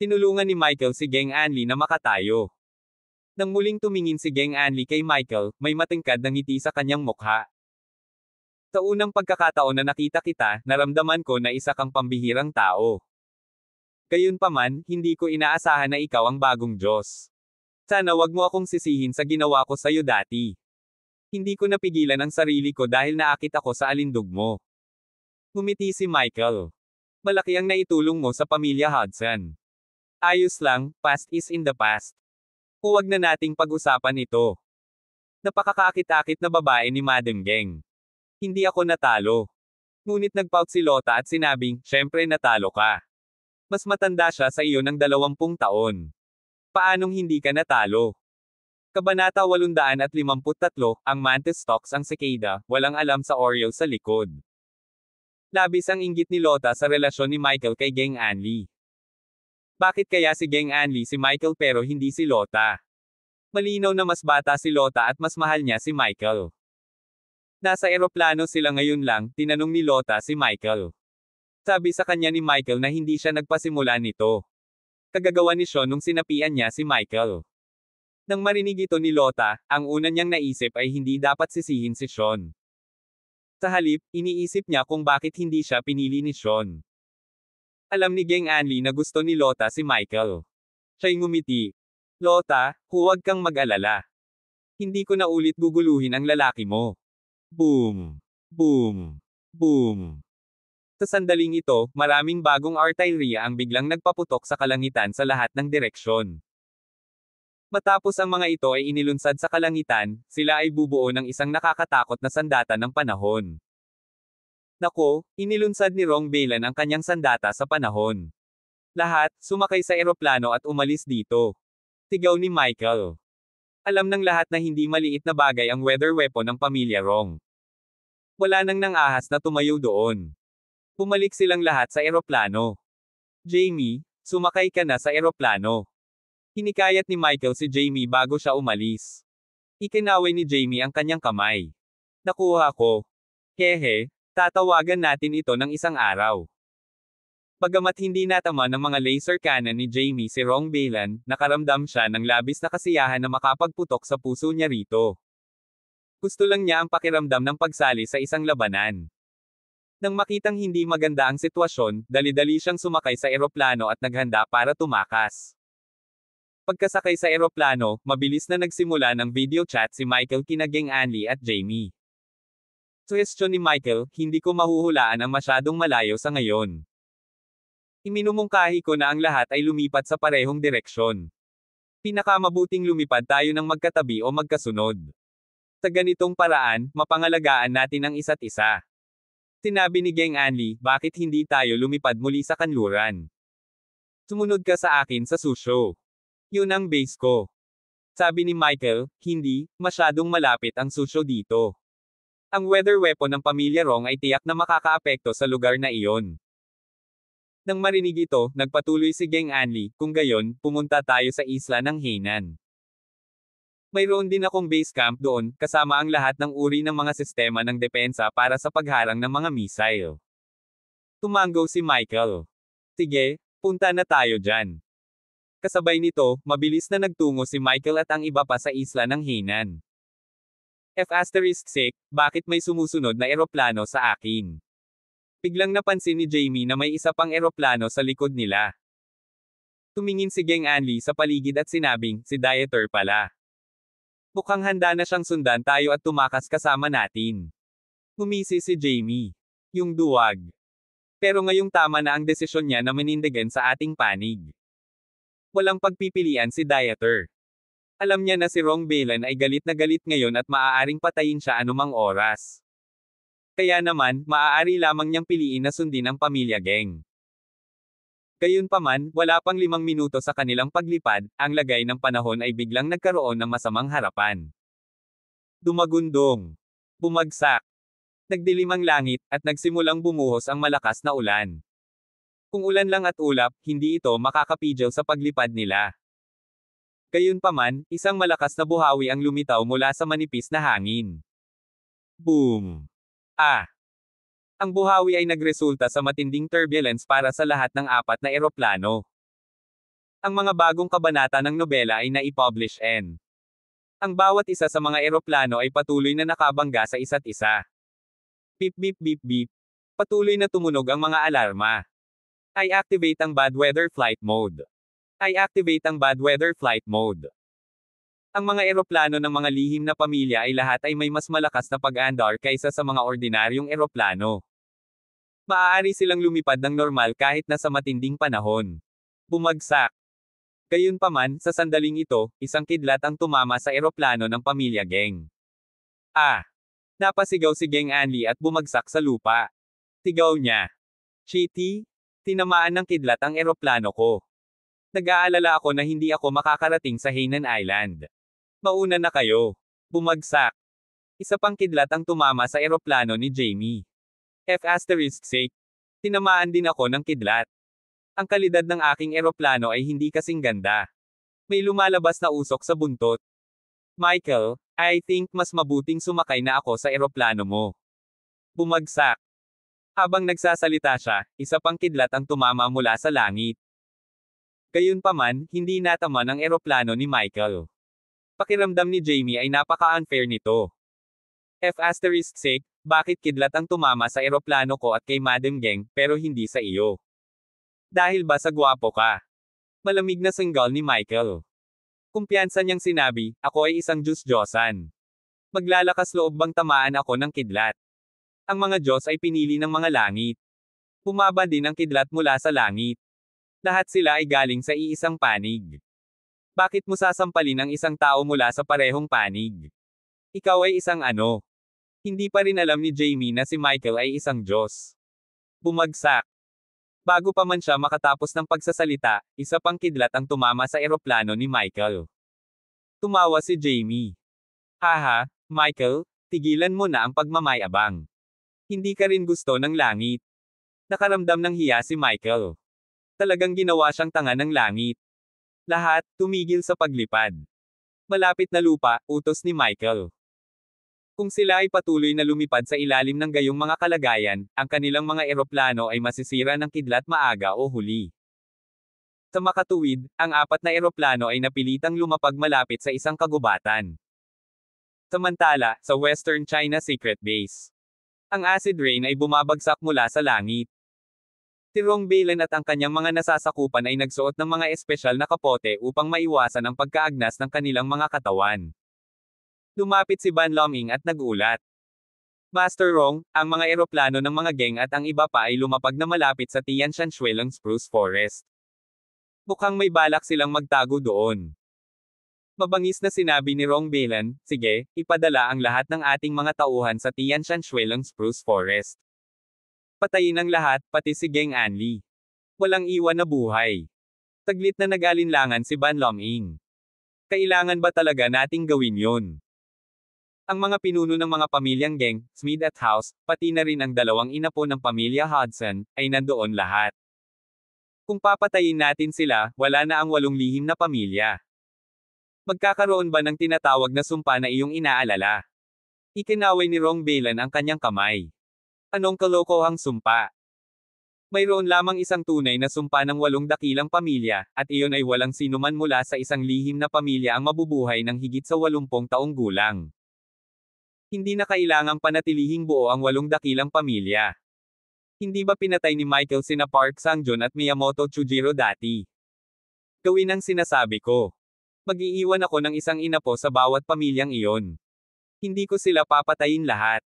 [SPEAKER 1] Tinulungan ni Michael si Geng Anli na makatayo. Nang muling tumingin si Geng Anli kay Michael, may matingkad na ngiti sa kanyang mukha. Sa unang pagkakataon na nakita kita, naramdaman ko na isa kang pambihirang tao. Gayunpaman, hindi ko inaasahan na ikaw ang bagong Diyos. Sana wag mo akong sisihin sa ginawa ko sa'yo dati. Hindi ko napigilan ang sarili ko dahil naakit ako sa alindog mo. Ngumiti si Michael. Malaki ang naitulong mo sa pamilya Hudson. Ayos lang, past is in the past. Huwag na nating pag-usapan ito. Napakakaakit-akit na babae ni Madam Geng. Hindi ako natalo. Ngunit nagpout si Lota at sinabing, syempre natalo ka. Mas matanda siya sa iyo ng 20 taon. Paanong hindi ka natalo? Kabanata 853, ang Mantis stalks ang cicada, walang alam sa Oreo sa likod. Labis ang inggit ni Lota sa relasyon ni Michael kay Geng Anli. Bakit kaya si Geng Anli si Michael pero hindi si Lota? Malinaw na mas bata si Lota at mas mahal niya si Michael. Nasa eroplano sila ngayon lang, tinanong ni Lota si Michael. Sabi sa kanya ni Michael na hindi siya nagpasimula nito. Kagagawa ni Sean nung sinapian niya si Michael. Nang marinig ito ni Lota, ang una niyang naisip ay hindi dapat sisihin si Sean. Sa halip, iniisip niya kung bakit hindi siya pinili ni Sean. Alam ni Geng Anli na gusto ni Lota si Michael. Siya'y ngumiti. Lota, huwag kang mag-alala. Hindi ko na ulit guguluhin ang lalaki mo. Boom! Boom! Boom! Sa sandaling ito, maraming bagong artillery ang biglang nagpaputok sa kalangitan sa lahat ng direksyon. Matapos ang mga ito ay inilunsad sa kalangitan, sila ay bubuo ng isang nakakatakot na sandata ng panahon. Nako, inilunsad ni Rong Bailan ang kanyang sandata sa panahon. Lahat, sumakay sa eroplano at umalis dito. Sigaw ni Michael. Alam ng lahat na hindi maliit na bagay ang weather weapon ng pamilya Rong. Wala nang nang-ahas na tumayo doon. Pumalik silang lahat sa eroplano. Jamie, sumakay ka na sa eroplano. Hinikayat ni Michael si Jamie bago siya umalis. Ikinaway ni Jamie ang kanyang kamay. Nakuha ko. Hehe, tatawagan natin ito ng isang araw. Bagamat hindi natama ng mga laser cannon ni Jamie si Rong Bailan, nakaramdam siya ng labis na kasiyahan na makapagputok sa puso niya rito. Gusto lang niya ang pakiramdam ng pagsali sa isang labanan. Nang makitang hindi maganda ang sitwasyon, dali-dali siyang sumakay sa eroplano at naghanda para tumakas. Pagkasakay sa eroplano, mabilis na nagsimula ng video chat si Michael kina Geng Anli at Jamie. Suhestyon ni Michael, hindi ko mahuhulaan ang masyadong malayo sa ngayon. Iminumungkahi ko na ang lahat ay lumipat sa parehong direksyon. Pinakamabuting lumipad tayo ng magkatabi o magkasunod. Sa ganitong paraan, mapangalagaan natin ang isa't isa. Sinabi ni Geng Anli, bakit hindi tayo lumipad muli sa kanluran? Sumunod ka sa akin sa susyo. Yun ang base ko. Sabi ni Michael, hindi, masyadong malapit ang susyo dito. Ang weather weapon ng pamilya Rong ay tiyak na makakaapekto sa lugar na iyon. Nang marinig ito, nagpatuloy si Geng Anli, kung gayon, pumunta tayo sa isla ng Hainan. Mayroon din akong base camp doon, kasama ang lahat ng uri ng mga sistema ng depensa para sa pagharang ng mga missile. Tumango si Michael. Sige, punta na tayo dyan. Kasabay nito, mabilis na nagtungo si Michael at ang iba pa sa isla ng Hainan. F*6, bakit may sumusunod na eroplano sa akin? Biglang napansin ni Jamie na may isa pang eroplano sa likod nila. Tumingin si Geng Anli sa paligid at sinabing, si Dieter pala. Mukhang handa na siyang sundan tayo at tumakas kasama natin. Ngumisi si Jamie. Yung duwag. Pero ngayong tama na ang desisyon niya na manindigan sa ating panig. Walang pagpipilian si Dieter. Alam niya na si Rong Bailan ay galit na galit ngayon at maaaring patayin siya anumang oras. Kaya naman, maaari lamang niyang piliin na sundin ang pamilya Geng. Gayunpaman, wala pang 5 minuto sa kanilang paglipad, ang lagay ng panahon ay biglang nagkaroon ng masamang harapan. Dumagundong. Bumagsak. Nagdilim ang langit, at nagsimulang bumuhos ang malakas na ulan. Kung ulan lang at ulap, hindi ito makakapigil sa paglipad nila. Gayunpaman, isang malakas na buhawi ang lumitaw mula sa manipis na hangin. Boom! Ang buhawi ay nagresulta sa matinding turbulence para sa lahat ng 4 na eroplano. Ang mga bagong kabanata ng nobela ay naipublish and ang bawat isa sa mga eroplano ay patuloy na nakabangga sa isa't isa. Beep beep beep beep. Patuloy na tumunog ang mga alarma. I activate ang bad weather flight mode. I activate ang bad weather flight mode. Ang mga eroplano ng mga lihim na pamilya ay lahat ay may mas malakas na pag-andar kaysa sa mga ordinaryong eroplano. Maaari silang lumipad ng normal kahit na sa matinding panahon. Bumagsak. Gayunpaman, sa sandaling ito, isang kidlat ang tumama sa eroplano ng pamilya Geng. Napasigaw si Geng Anli at bumagsak sa lupa. Sigaw niya. Chitty, tinamaan ng kidlat ang eroplano ko. Nag-aalala ako na hindi ako makakarating sa Hainan Island. Mauna na kayo. Bumagsak. Isa pang kidlat ang tumama sa eroplano ni Jamie. F***sake. Tinamaan din ako ng kidlat. Ang kalidad ng aking eroplano ay hindi kasing ganda. May lumalabas na usok sa buntot. Michael, I think mas mabuting sumakay na ako sa eroplano mo. Bumagsak. Habang nagsasalita siya, isa pang kidlat ang tumama mula sa langit. Gayunpaman, hindi nataman ang eroplano ni Michael. Pakiramdam ni Jamie ay napaka-unfair nito. F***sake, bakit kidlat ang tumama sa eroplano ko at kay Madam Geng, pero hindi sa iyo? Dahil ba sa gwapo ka? Malamig na singgal ni Michael. Kumpiyansa niyang sinabi, ako ay isang Diyos-Diyosan. Maglalakas loob bang tamaan ako ng kidlat? Ang mga Diyos ay pinili ng mga langit. Bumaba din ang kidlat mula sa langit. Lahat sila ay galing sa iisang panig. Bakit mo sasampalin ang isang tao mula sa parehong panig? Ikaw ay isang ano? Hindi pa rin alam ni Jamie na si Michael ay isang Diyos. Bumagsak. Bago pa man siya makatapos ng pagsasalita, isa pang kidlat ang tumama sa eroplano ni Michael. Tumawa si Jamie. Haha, Michael, tigilan mo na ang pagmamayabang. Hindi ka rin gusto ng langit. Nakaramdam ng hiya si Michael. Talagang ginawa siyang tanga ng langit. Lahat, tumigil sa paglipad. Malapit na lupa, utos ni Michael. Kung sila ay patuloy na lumipad sa ilalim ng gayong mga kalagayan, ang kanilang mga eroplano ay masisira ng kidlat maaga o huli. Sa makatuwid, ang 4 na eroplano ay napilitang lumapag malapit sa isang kagubatan. Samantala, sa Western China Secret Base, ang acid rain ay bumabagsak mula sa langit. Si Rong Bailan at ang kanyang mga nasasakupan ay nagsuot ng mga espesyal na kapote upang maiwasan ang pagkaagnas ng kanilang mga katawan. Lumapit si Ban Loming at nagulat. Master Rong, ang mga eroplano ng mga Geng at ang iba pa ay lumapag na malapit sa Tianshanshuelang Spruce Forest. Mukhang may balak silang magtago doon. Mabangis na sinabi ni Rong Bailan, sige, ipadala ang lahat ng ating mga tauhan sa Tianshanshuelang Spruce Forest. Patayin ang lahat, pati si Geng Anli. Walang iwan na buhay. Taglit na nag-alinlangan si Ban Loming. Kailangan ba talaga nating gawin yon? Ang mga pinuno ng mga pamilyang Geng, Smith at House, pati na rin ang 2 inapo ng pamilya Hudson, ay nandoon lahat. Kung papatayin natin sila, wala na ang 8 lihim na pamilya. Magkakaroon ba ng tinatawag na sumpa na iyong inaalala? Ikinaway ni Rong Bailan ang kanyang kamay. Anong kalokohang sumpa? Mayroon lamang isang tunay na sumpa ng 8 dakilang pamilya, at iyon ay walang sinuman mula sa isang lihim na pamilya ang mabubuhay ng higit sa 80 taong gulang. Hindi na kailangang panatilihing buo ang 8 dakilang pamilya. Hindi ba pinatay ni Michael sina Park Sang-joon at Miyamoto Chujiro dati? Gawin ang sinasabi ko. Mag-iiwan ako ng isang inapo sa bawat pamilyang iyon. Hindi ko sila papatayin lahat.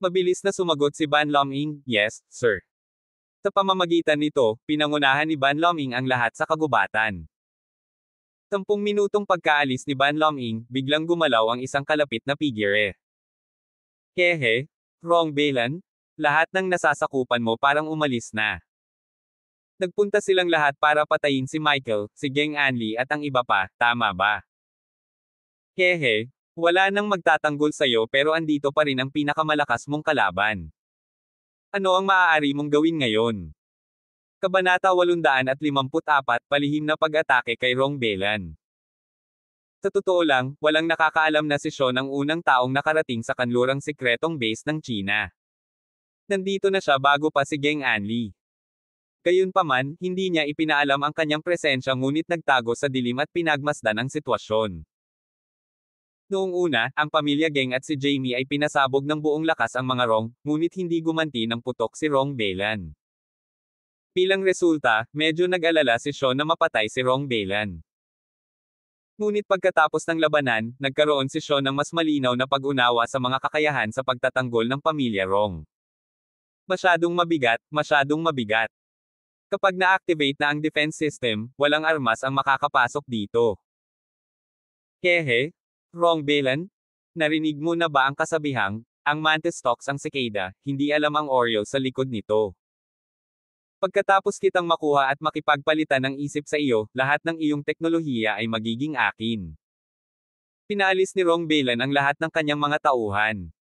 [SPEAKER 1] Mabilis na sumagot si Ban Loming, yes, sir. Sa pamamagitan nito, pinangunahan ni Ban Loming ang lahat sa kagubatan. 10 minutong pagkaalis ni Ban Loming, biglang gumalaw ang isang kalapit na figure. Hehe, Rong Bailan, lahat ng nasasakupan mo parang umalis na. Nagpunta silang lahat para patayin si Michael, si Geng Anli at ang iba pa, tama ba? Hehe, wala nang magtatanggol sa'yo pero andito pa rin ang pinakamalakas mong kalaban. Ano ang maaari mong gawin ngayon? Kabanata 854, palihim na pag-atake kay Rong Bailan. Sa totoo lang, walang nakakaalam na si Sean ang unang taong nakarating sa kanlurang sikretong base ng China. Nandito na siya bago pa si Geng Anli. Gayunpaman, hindi niya ipinaalam ang kanyang presensya ngunit nagtago sa dilim at pinagmasdan ang sitwasyon. Noong una, ang pamilya Geng at si Jamie ay pinasabog ng buong lakas ang mga Rong, ngunit hindi gumanti ng putok si Rong Bailan. Bilang resulta, medyo nag-alala si Sean na mapatay si Rong Beilan. Ngunit pagkatapos ng labanan, nagkaroon si Sean ng mas malinaw na pag-unawa sa mga kakayahan sa pagtatanggol ng pamilya Rong. Masyadong mabigat, masyadong mabigat. Kapag na-activate na ang defense system, walang armas ang makakapasok dito. Hehe, Rong Beilan? Narinig mo na ba ang kasabihang, ang mantis stalks ang cicada, hindi alam ang Oreo sa likod nito. Pagkatapos kitang makuha at makipagpalitan ng isip sa iyo, lahat ng iyong teknolohiya ay magiging akin. Pinaalis ni Rong Beilan ang lahat ng kanyang mga tauhan.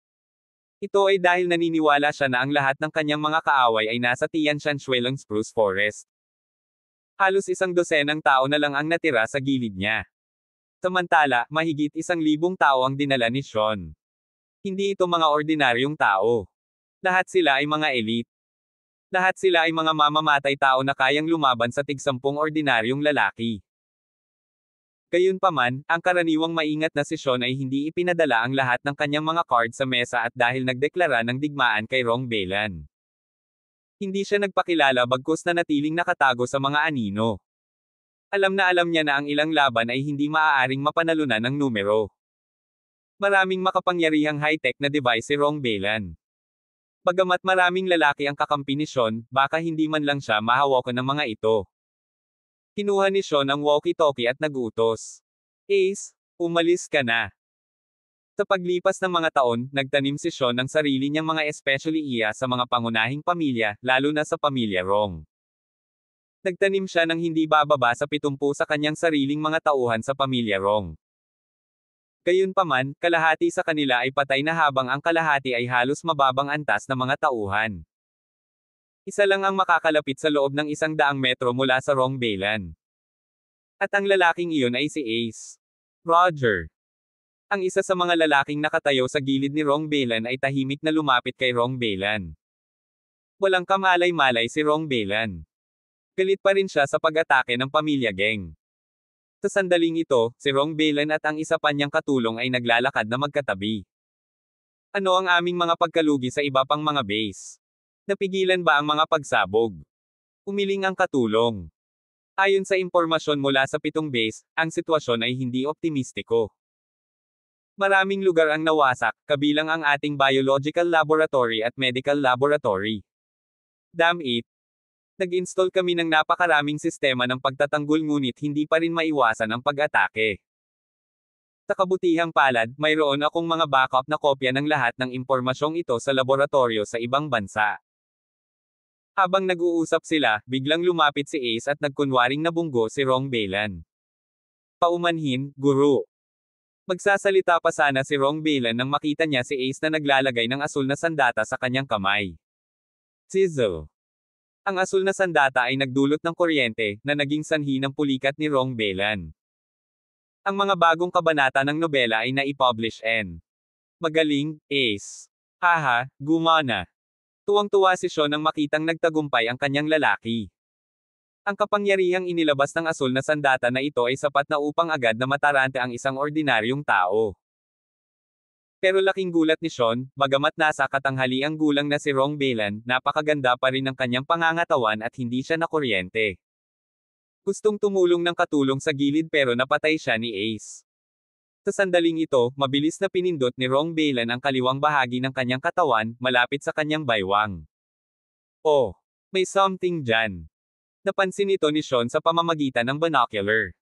[SPEAKER 1] Ito ay dahil naniniwala siya na ang lahat ng kanyang mga kaaway ay nasa Tianshan Shuelong Spruce Forest. Halos 100 tao na lang ang natira sa gilid niya. Samantala, mahigit 1,000 tao ang dinala ni Sean. Hindi ito mga ordinaryong tao. Lahat sila ay mga elite. Lahat sila ay mga mamamatay tao na kayang lumaban sa tig-10 ordinaryong lalaki. Gayunpaman, ang karaniwang maingat na si Sean ay hindi ipinadala ang lahat ng kanyang mga card sa mesa at dahil nagdeklara ng digmaan kay Rong Beilan. Hindi siya nagpakilala bagkus na natiling nakatago sa mga anino. Alam niya na ang ilang laban ay hindi maaaring mapanalunan ng numero. Maraming makapangyarihang high-tech na device si Rong Beilan. Bagamat maraming lalaki ang kakampi ni Sean, baka hindi man lang siya mahawakan ng mga ito. Kinuha ni Sean ang walkie-talkie at nagutos. Ace, umalis ka na. Sa paglipas ng mga taon, nagtanim si Sean ng sarili niyang mga especially iya sa mga pangunahing pamilya, lalo na sa pamilya Rong. Nagtanim siya ng hindi bababa sa 70 sa kanyang sariling mga tauhan sa pamilya Rong. Gayunpaman, kalahati sa kanila ay patay na habang ang kalahati ay halos mababang antas na mga tauhan. Isa lang ang makakalapit sa loob ng 100 metro mula sa Rong Beilan. At ang lalaking iyon ay si Ace. Roger. Ang isa sa mga lalaking nakatayo sa gilid ni Rong Beilan ay tahimik na lumapit kay Rong Beilan. Walang kamalay-malay si Rong Beilan. Galit pa rin siya sa pag-atake ng pamilya Geng. Sa sandaling ito, si Rong Beilan at ang isa pa niyang katulong ay naglalakad na magkatabi. Ano ang aming mga pagkalugi sa iba pang mga base? Napigilan ba ang mga pagsabog? Umiling ang katulong. Ayon sa impormasyon mula sa 7 base, ang sitwasyon ay hindi optimistiko. Maraming lugar ang nawasak, kabilang ang ating biological laboratory at medical laboratory. Damn it! Nag-install kami ng napakaraming sistema ng pagtatanggol ngunit hindi pa rin maiwasan ang pag-atake. Sa kabutihang palad, mayroon akong mga backup na kopya ng lahat ng impormasyong ito sa laboratorio sa ibang bansa. Habang nag-uusap sila, biglang lumapit si Ace at nagkunwaring nabunggo si Rong Beilan. Paumanhin, guru. Magsasalita pa sana si Rong Beilan nang makita niya si Ace na naglalagay ng asul na sandata sa kanyang kamay. Sizzle. Ang asul na sandata ay nagdulot ng kuryente, na naging sanhi ng pulikat ni Rong Beilan. Ang mga bagong kabanata ng nobela ay naipublish n. Magaling, Ace. Haha, gumana. Tuwang-tuwa si Sean nang makitang nagtagumpay ang kanyang lalaki. Ang kapangyarihang inilabas ng asul na sandata na ito ay sapat na upang agad na matarante ang isang ordinaryong tao. Pero laking gulat ni Sean, bagamat nasa katanghaliang gulang na si Rong Beilan, napakaganda pa rin ng kanyang pangangatawan at hindi siya nakuryente. Gustong tumulong ng katulong sa gilid pero napatay siya ni Ace. Sa sandaling ito, mabilis na pinindot ni Rong Beilan ang kaliwang bahagi ng kanyang katawan, malapit sa kanyang baywang. Oh, may something dyan. Napansin ito ni Sean sa pamamagitan ng binocular.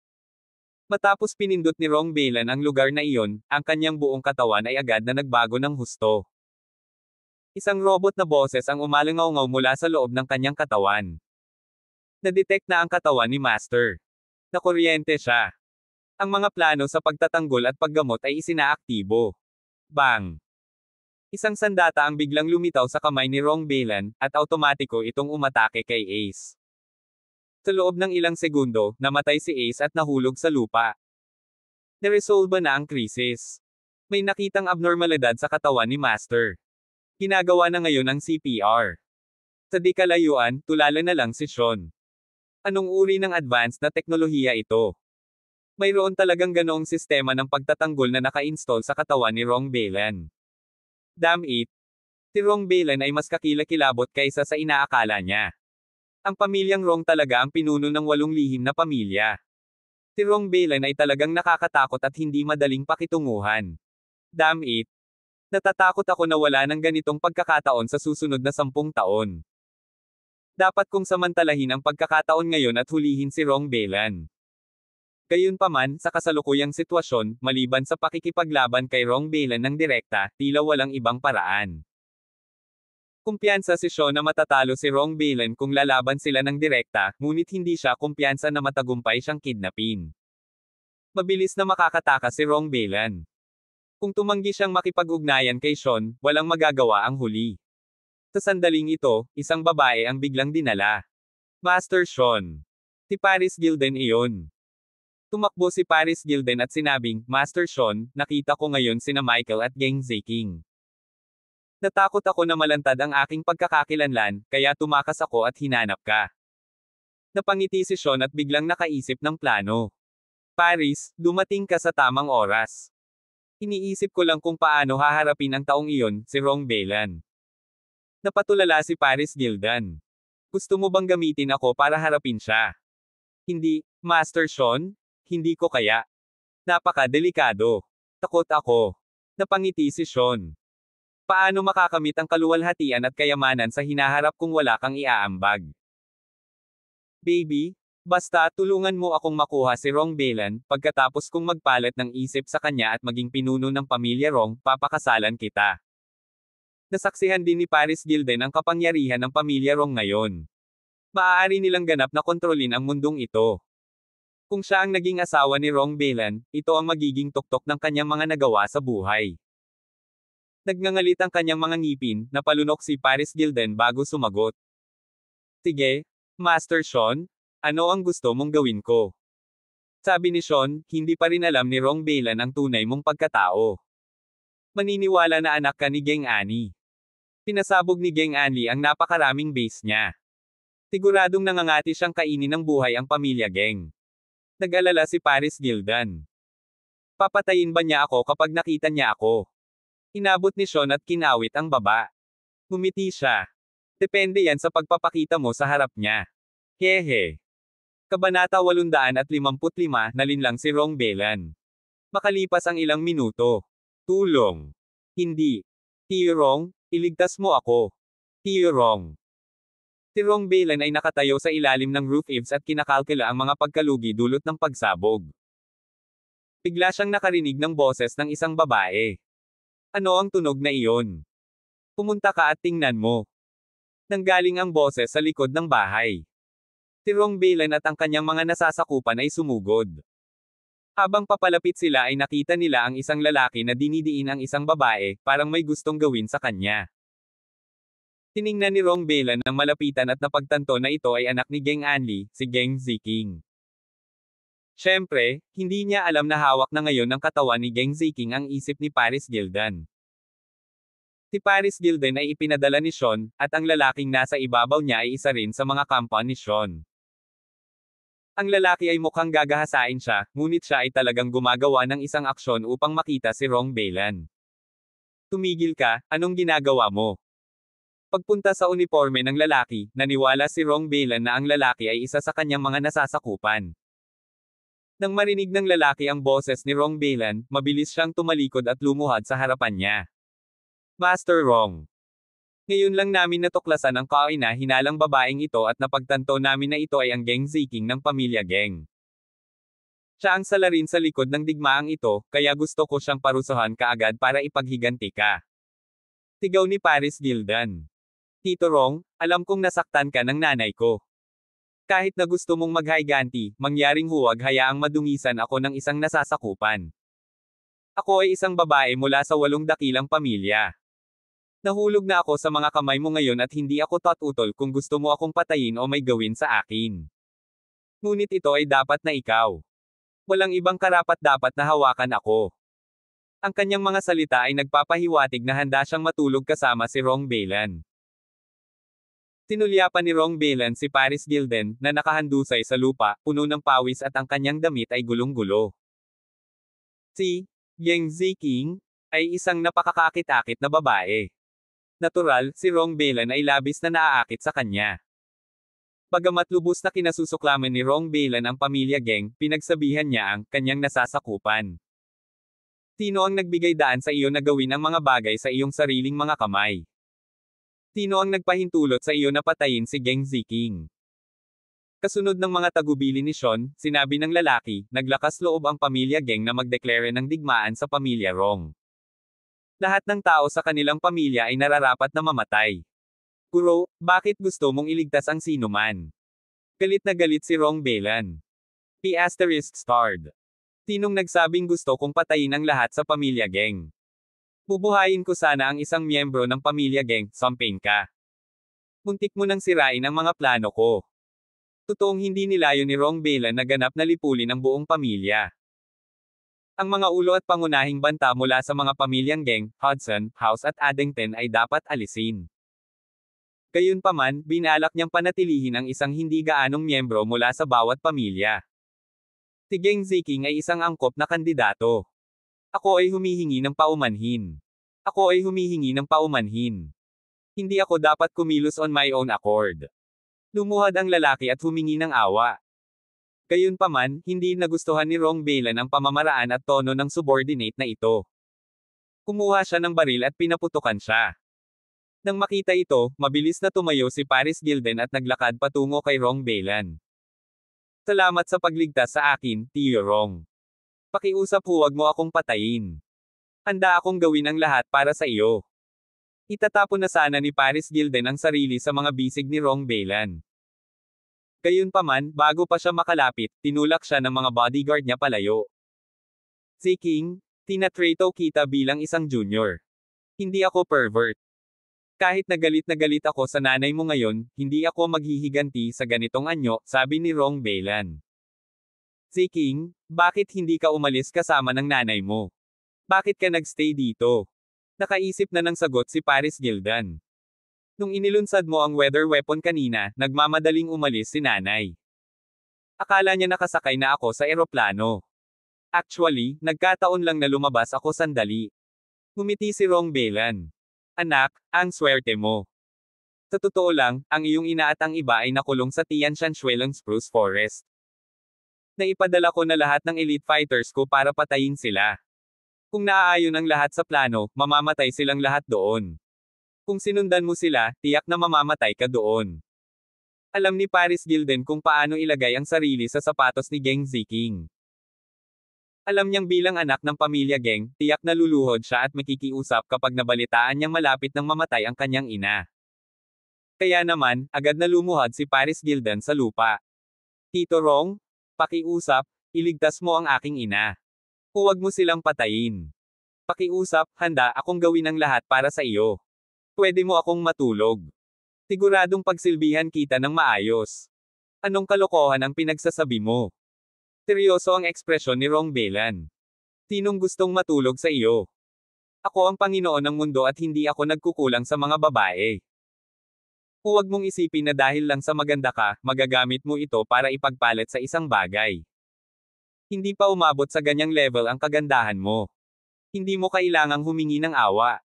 [SPEAKER 1] Matapos pinindot ni Rong Beilan ang lugar na iyon, ang kanyang buong katawan ay agad na nagbago ng husto. Isang robot na boses ang umalangaw-ngaw mula sa loob ng kanyang katawan. Na-detect na ang katawan ni Master. Nakuryente siya. Ang mga plano sa pagtatanggol at paggamot ay isinaaktibo. Bang! Isang sandata ang biglang lumitaw sa kamay ni Rong Beilan, at automatiko itong umatake kay Ace. Sa loob ng ilang segundo, namatay si Ace at nahulog sa lupa. Naresolba na ang krisis. May nakitang abnormalidad sa katawan ni Master. Ginagawa na ngayon ang CPR. Sa di kalayuan, tulala na lang si Sean. Anong uri ng advanced na teknolohiya ito? Mayroon talagang ganoong sistema ng pagtatanggol na naka-install sa katawan ni Rong Beilan. Damn it! Si Rong Beilan ay mas kakilakilabot kaysa sa inaakala niya. Ang pamilyang Rong talaga ang pinuno ng 8 lihim na pamilya. Si Rong Beilan ay talagang nakakatakot at hindi madaling pakitunguhan. Damn it. Natatakot ako na wala ng ganitong pagkakataon sa susunod na 10 taon. Dapat kong samantalahin ang pagkakataon ngayon at hulihin si Rong Beilan. Gayunpaman, sa kasalukuyang sitwasyon, maliban sa pakikipaglaban kay Rong Beilan ng direkta, tila walang ibang paraan. Kumpiyansa si Sean na matatalo si Rong Beilan kung lalaban sila ng direkta, ngunit hindi siya kumpiyansa na matagumpay siyang kidnapin. Mabilis na makakatakas si Rong Beilan. Kung tumanggi siyang makipag-ugnayan kay Sean, walang magagawa ang huli. Sa sandaling ito, isang babae ang biglang dinala. Master Sean. Si Paris Gilden iyon. Tumakbo si Paris Gilden at sinabing, Master Sean, nakita ko ngayon sina Michael at Geng Ziking. Natakot ako na malantad ang aking pagkakakilanlan, kaya tumakas ako at hinanap ka. Napangiti si Sean at biglang nakaisip ng plano. Paris, dumating ka sa tamang oras. Iniisip ko lang kung paano haharapin ang taong iyon, si Rong Beilan. Napatulala si Paris Gilden. Gusto mo bang gamitin ako para harapin siya? Hindi, Master Sean, hindi ko kaya. Napaka-delikado. Takot ako. Napangiti si Sean. Paano makakamit ang kaluwalhatian at kayamanan sa hinaharap kung wala kang iaambag? Baby, basta tulungan mo akong makuha si Rong Beilan, pagkatapos kong magpalit ng isip sa kanya at maging pinuno ng pamilya Rong, papakasalan kita. Nasaksihan din ni Paris Gilden ang kapangyarihan ng pamilya Rong ngayon. Maaari nilang ganap na kontrolin ang mundong ito. Kung siya ang naging asawa ni Rong Beilan, ito ang magiging tuktok ng kanyang mga nagawa sa buhay. Nagngangalit ang kanyang mga ngipin, napalunok si Paris Gilden bago sumagot. Sige, Master Sean, ano ang gusto mong gawin ko? Sabi ni Sean, hindi pa rin alam ni Rong Beilan ang tunay mong pagkatao. Maniniwala na anak ka ni Geng Ani. Pinasabog ni Geng Ani ang napakaraming base niya. Siguradong nangangati siyang kainin ng buhay ang pamilya Geng. Nag-alala si Paris Gilden. Papatayin ba niya ako kapag nakita niya ako? Inabot ni Sean at kinawit ang baba. Ngumiti siya. Depende yan sa pagpapakita mo sa harap niya. Hehe. Kabanata 855, nalinlang si Rong Beilan. Makalipas ang ilang minuto. Tulong. Hindi. Rong, iligtas mo ako. Rong. Si Rong Beilan ay nakatayo sa ilalim ng roof eaves at kinakalkula ang mga pagkalugi dulot ng pagsabog. Bigla siyang nakarinig ng boses ng isang babae. Ano ang tunog na iyon? Pumunta ka at tingnan mo. Nanggaling ang boses sa likod ng bahay. Si Rong Beilan at ang kanyang mga nasasakupan ay sumugod. Habang papalapit sila ay nakita nila ang isang lalaki na dinidiin ang isang babae, parang may gustong gawin sa kanya. Tiningnan ni Rong Beilan ng malapitan at napagtanto na ito ay anak ni Geng Anli, si Geng Ziking. Siyempre, hindi niya alam na hawak na ngayon ng katawan ni Geng Ziking ang isip ni Paris Gilden. Si Paris Gilden ay ipinadala ni Sean, at ang lalaking nasa ibabaw niya ay isa rin sa mga kampa ni Sean. Ang lalaki ay mukhang gagahasain siya, ngunit siya ay talagang gumagawa ng isang aksyon upang makita si Rong Beilan. Tumigil ka, anong ginagawa mo? Pagpunta sa uniforme ng lalaki, naniwala si Rong Beilan na ang lalaki ay isa sa kanyang mga nasasakupan. Nang marinig ng lalaki ang boses ni Rong Beilan, mabilis siyang tumalikod at lumuhad sa harapan niya. Master Rong. Ngayon lang namin natuklasan ang kaina-hinalang babaeng ito at napagtanto namin na ito ay ang Geng Ziking ng pamilya Geng. Siya ang salarin sa likod ng digmaang ito, kaya gusto ko siyang parusahan kaagad para ipaghiganti ka. Sigaw ni Paris Gilden. Tito Rong, alam kong nasaktan ka ng nanay ko. Kahit na gusto mong maghiganti, mangyaring huwag hayaang madungisan ako ng isang nasasakupan. Ako ay isang babae mula sa 8 dakilang pamilya. Nahulog na ako sa mga kamay mo ngayon at hindi ako tatutol kung gusto mo akong patayin o may gawin sa akin. Ngunit ito ay dapat na ikaw. Walang ibang karapat-dapat na hawakan ako. Ang kanyang mga salita ay nagpapahiwatig na handa siyang matulog kasama si Rong Beilan. Tinulyapan ni Rong Beilan si Paris Gilden, na nakahandusay sa lupa, puno ng pawis at ang kanyang damit ay gulong-gulo. Si Geng Ziking ay isang napakakakit-akit na babae. Natural, si Rong Beilan ay labis na naaakit sa kanya. Bagamat lubos na kinasusuklaman ni Rong Beilan ang pamilya Geng, pinagsabihan niya ang kanyang nasasakupan. Sino ang nagbigay daan sa iyo na gawin ang mga bagay sa iyong sariling mga kamay? Sino ang nagpahintulot sa iyo na patayin si Geng Ziking? Kasunod ng mga tagubili ni Sean, sinabi ng lalaki, naglakas loob ang pamilya Geng na magdeklare ng digmaan sa pamilya Rong. Lahat ng tao sa kanilang pamilya ay nararapat na mamatay. Guro, bakit gusto mong iligtas ang sinuman? Galit na galit si Rong Beilan. P** starred. Sinong nagsabing gusto kong patayin ang lahat sa pamilya Geng? Bubuhayin ko sana ang isang miyembro ng pamilya Geng, sampain ka. Muntik mo nang sirain ang mga plano ko. Totoong hindi nilayo ni Rong Beilan na ganap na lipulin ang buong pamilya. Ang mga ulo at pangunahing banta mula sa mga pamilyang Geng, Hudson, House at Addington ay dapat alisin. Gayunpaman, binalak niyang panatilihin ang isang hindi gaanong miyembro mula sa bawat pamilya. Si Geng Ziking ay isang angkop na kandidato. Ako ay humihingi ng paumanhin. Ako ay humihingi ng paumanhin. Hindi ako dapat kumilos on my own accord. Lumuhad ang lalaki at humingi ng awa. Gayunpaman, hindi nagustuhan ni Rong Beilan ang pamamaraan at tono ng subordinate na ito. Kumuha siya ng baril at pinaputukan siya. Nang makita ito, mabilis na tumayo si Paris Gilden at naglakad patungo kay Rong Beilan. Salamat sa pagligtas sa akin, Tiyo Rong. Pakiusap huwag mo akong patayin. Handa akong gawin ang lahat para sa iyo. Itatapon na sana ni Paris Gilden ang sarili sa mga bisig ni Rong Beilan. Gayunpaman, bago pa siya makalapit, tinulak siya ng mga bodyguard niya palayo. Ziking, tinatrato kita bilang isang junior. Hindi ako pervert. Kahit na galit ako sa nanay mo ngayon, hindi ako maghihiganti sa ganitong anyo, sabi ni Rong Beilan. Ziking, bakit hindi ka umalis kasama ng nanay mo? Bakit ka nagstay dito? Nakaisip na ng sagot si Paris Gilden. Nung inilunsad mo ang weather weapon kanina, nagmamadaling umalis si nanay. Akala niya nakasakay na ako sa eroplano. Actually, nagkataon lang na lumabas ako sandali. Ngumiti si Rong Beilan. Anak, ang swerte mo. Sa totoo lang, ang iyong ina at ang iba ay nakulong sa Tianshan-Shuelang Spruce Forest. Naipadala ko na lahat ng elite fighters ko para patayin sila. Kung naaayon ang lahat sa plano, mamamatay silang lahat doon. Kung sinundan mo sila, tiyak na mamamatay ka doon. Alam ni Paris Gilden kung paano ilagay ang sarili sa sapatos ni Geng Ziking. Alam niyang bilang anak ng pamilya Geng, tiyak na luluhod siya at makikiusap kapag nabalitaan niyang malapit nang mamatay ang kanyang ina. Kaya naman, agad na lumuhad si Paris Gilden sa lupa. Tito Rong, pakiusap, iligtas mo ang aking ina. Huwag mo silang patayin. Pakiusap, handa akong gawin ang lahat para sa iyo. Pwede mo akong matulog. Siguradong pagsilbihan kita ng maayos. Anong kalokohan ang pinagsasabi mo? Seryoso ang ekspresyon ni Rong Beilan. Sinong gustong matulog sa iyo? Ako ang Panginoon ng mundo at hindi ako nagkukulang sa mga babae. Huwag mong isipin na dahil lang sa maganda ka, magagamit mo ito para ipagpalit sa isang bagay. Hindi pa umabot sa ganyang level ang kagandahan mo. Hindi mo kailangang humingi ng awa.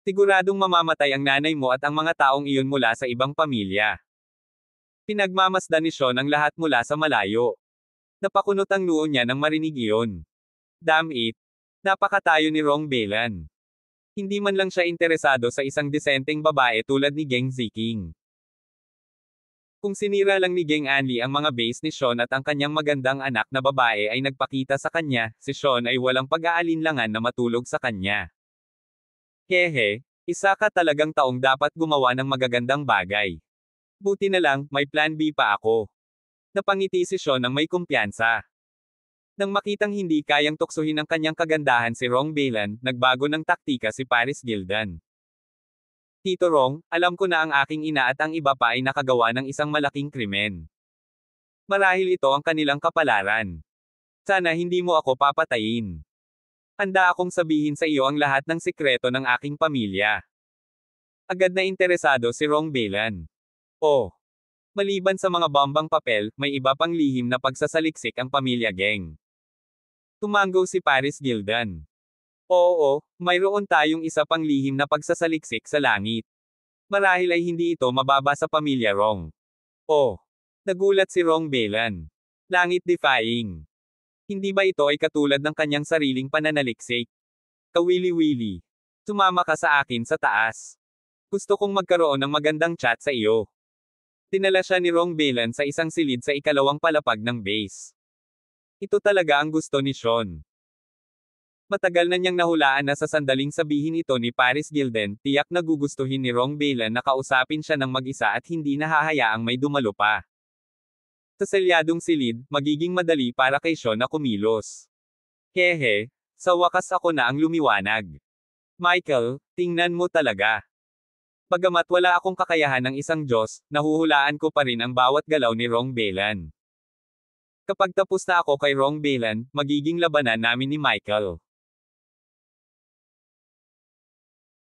[SPEAKER 1] Siguradong mamamatay ang nanay mo at ang mga taong iyon mula sa ibang pamilya. Pinagmamasdan ni Sean ang lahat mula sa malayo. Napakunot ang noo niya nang marinig iyon. Damn it! Napakatayo ni Rong Beilan. Hindi man lang siya interesado sa isang disenteng babae tulad ni Geng Ziking. Kung sinira lang ni Geng Anli ang mga base ni Sean at ang kanyang magandang anak na babae ay nagpakita sa kanya, si Sean ay walang pag-aalinlangan na matulog sa kanya. Hehe, isa ka talagang taong dapat gumawa ng magagandang bagay. Buti na lang, may plan B pa ako. Napangiti si Sean ng may kumpiyansa. Nang makitang hindi kayang tuksohin ang kanyang kagandahan si Rong Beilan, nagbago ng taktika si Paris Gilden. Tito Rong, alam ko na ang aking ina at ang iba pa ay nakagawa ng isang malaking krimen. Marahil ito ang kanilang kapalaran. Sana hindi mo ako papatayin. Handa akong sabihin sa iyo ang lahat ng sikreto ng aking pamilya. Agad na interesado si Rong Beilan. Oh. Maliban sa mga bombang papel, may iba pang lihim na pagsasaliksik ang pamilya Geng. Tumango si Paris Gilden. Oo, mayroon tayong isa pang lihim na pagsasaliksik sa langit. Marahil ay hindi ito mababa sa pamilya Rong. Oh, Nagulat si Rong Belan. Langit-defying. Hindi ba ito ay katulad ng kanyang sariling pananaliksik? Kawili-wili. Sumama ka sa akin sa taas. Gusto kong magkaroon ng magandang chat sa iyo. Dinala siya ni Rong Belan sa isang silid sa ikalawang palapag ng base. Ito talaga ang gusto ni Sean. Matagal na niyang nahulaan na sa sandaling sabihin ito ni Paris Gilden, tiyak na gugustuhin ni Rong Belan na kausapin siya ng mag-isa at hindi nahahayaang may dumalo pa. Sa selyadong silid, magiging madali para kay Sean na kumilos. Hehe, sa wakas ako na ang lumiwanag. Michael, tingnan mo talaga. Bagamat wala akong kakayahan ng isang Diyos, nahuhulaan ko pa rin ang bawat galaw ni Rong Belan. Kapag tapos na ako kay Rong Belan, magiging labanan namin ni Michael.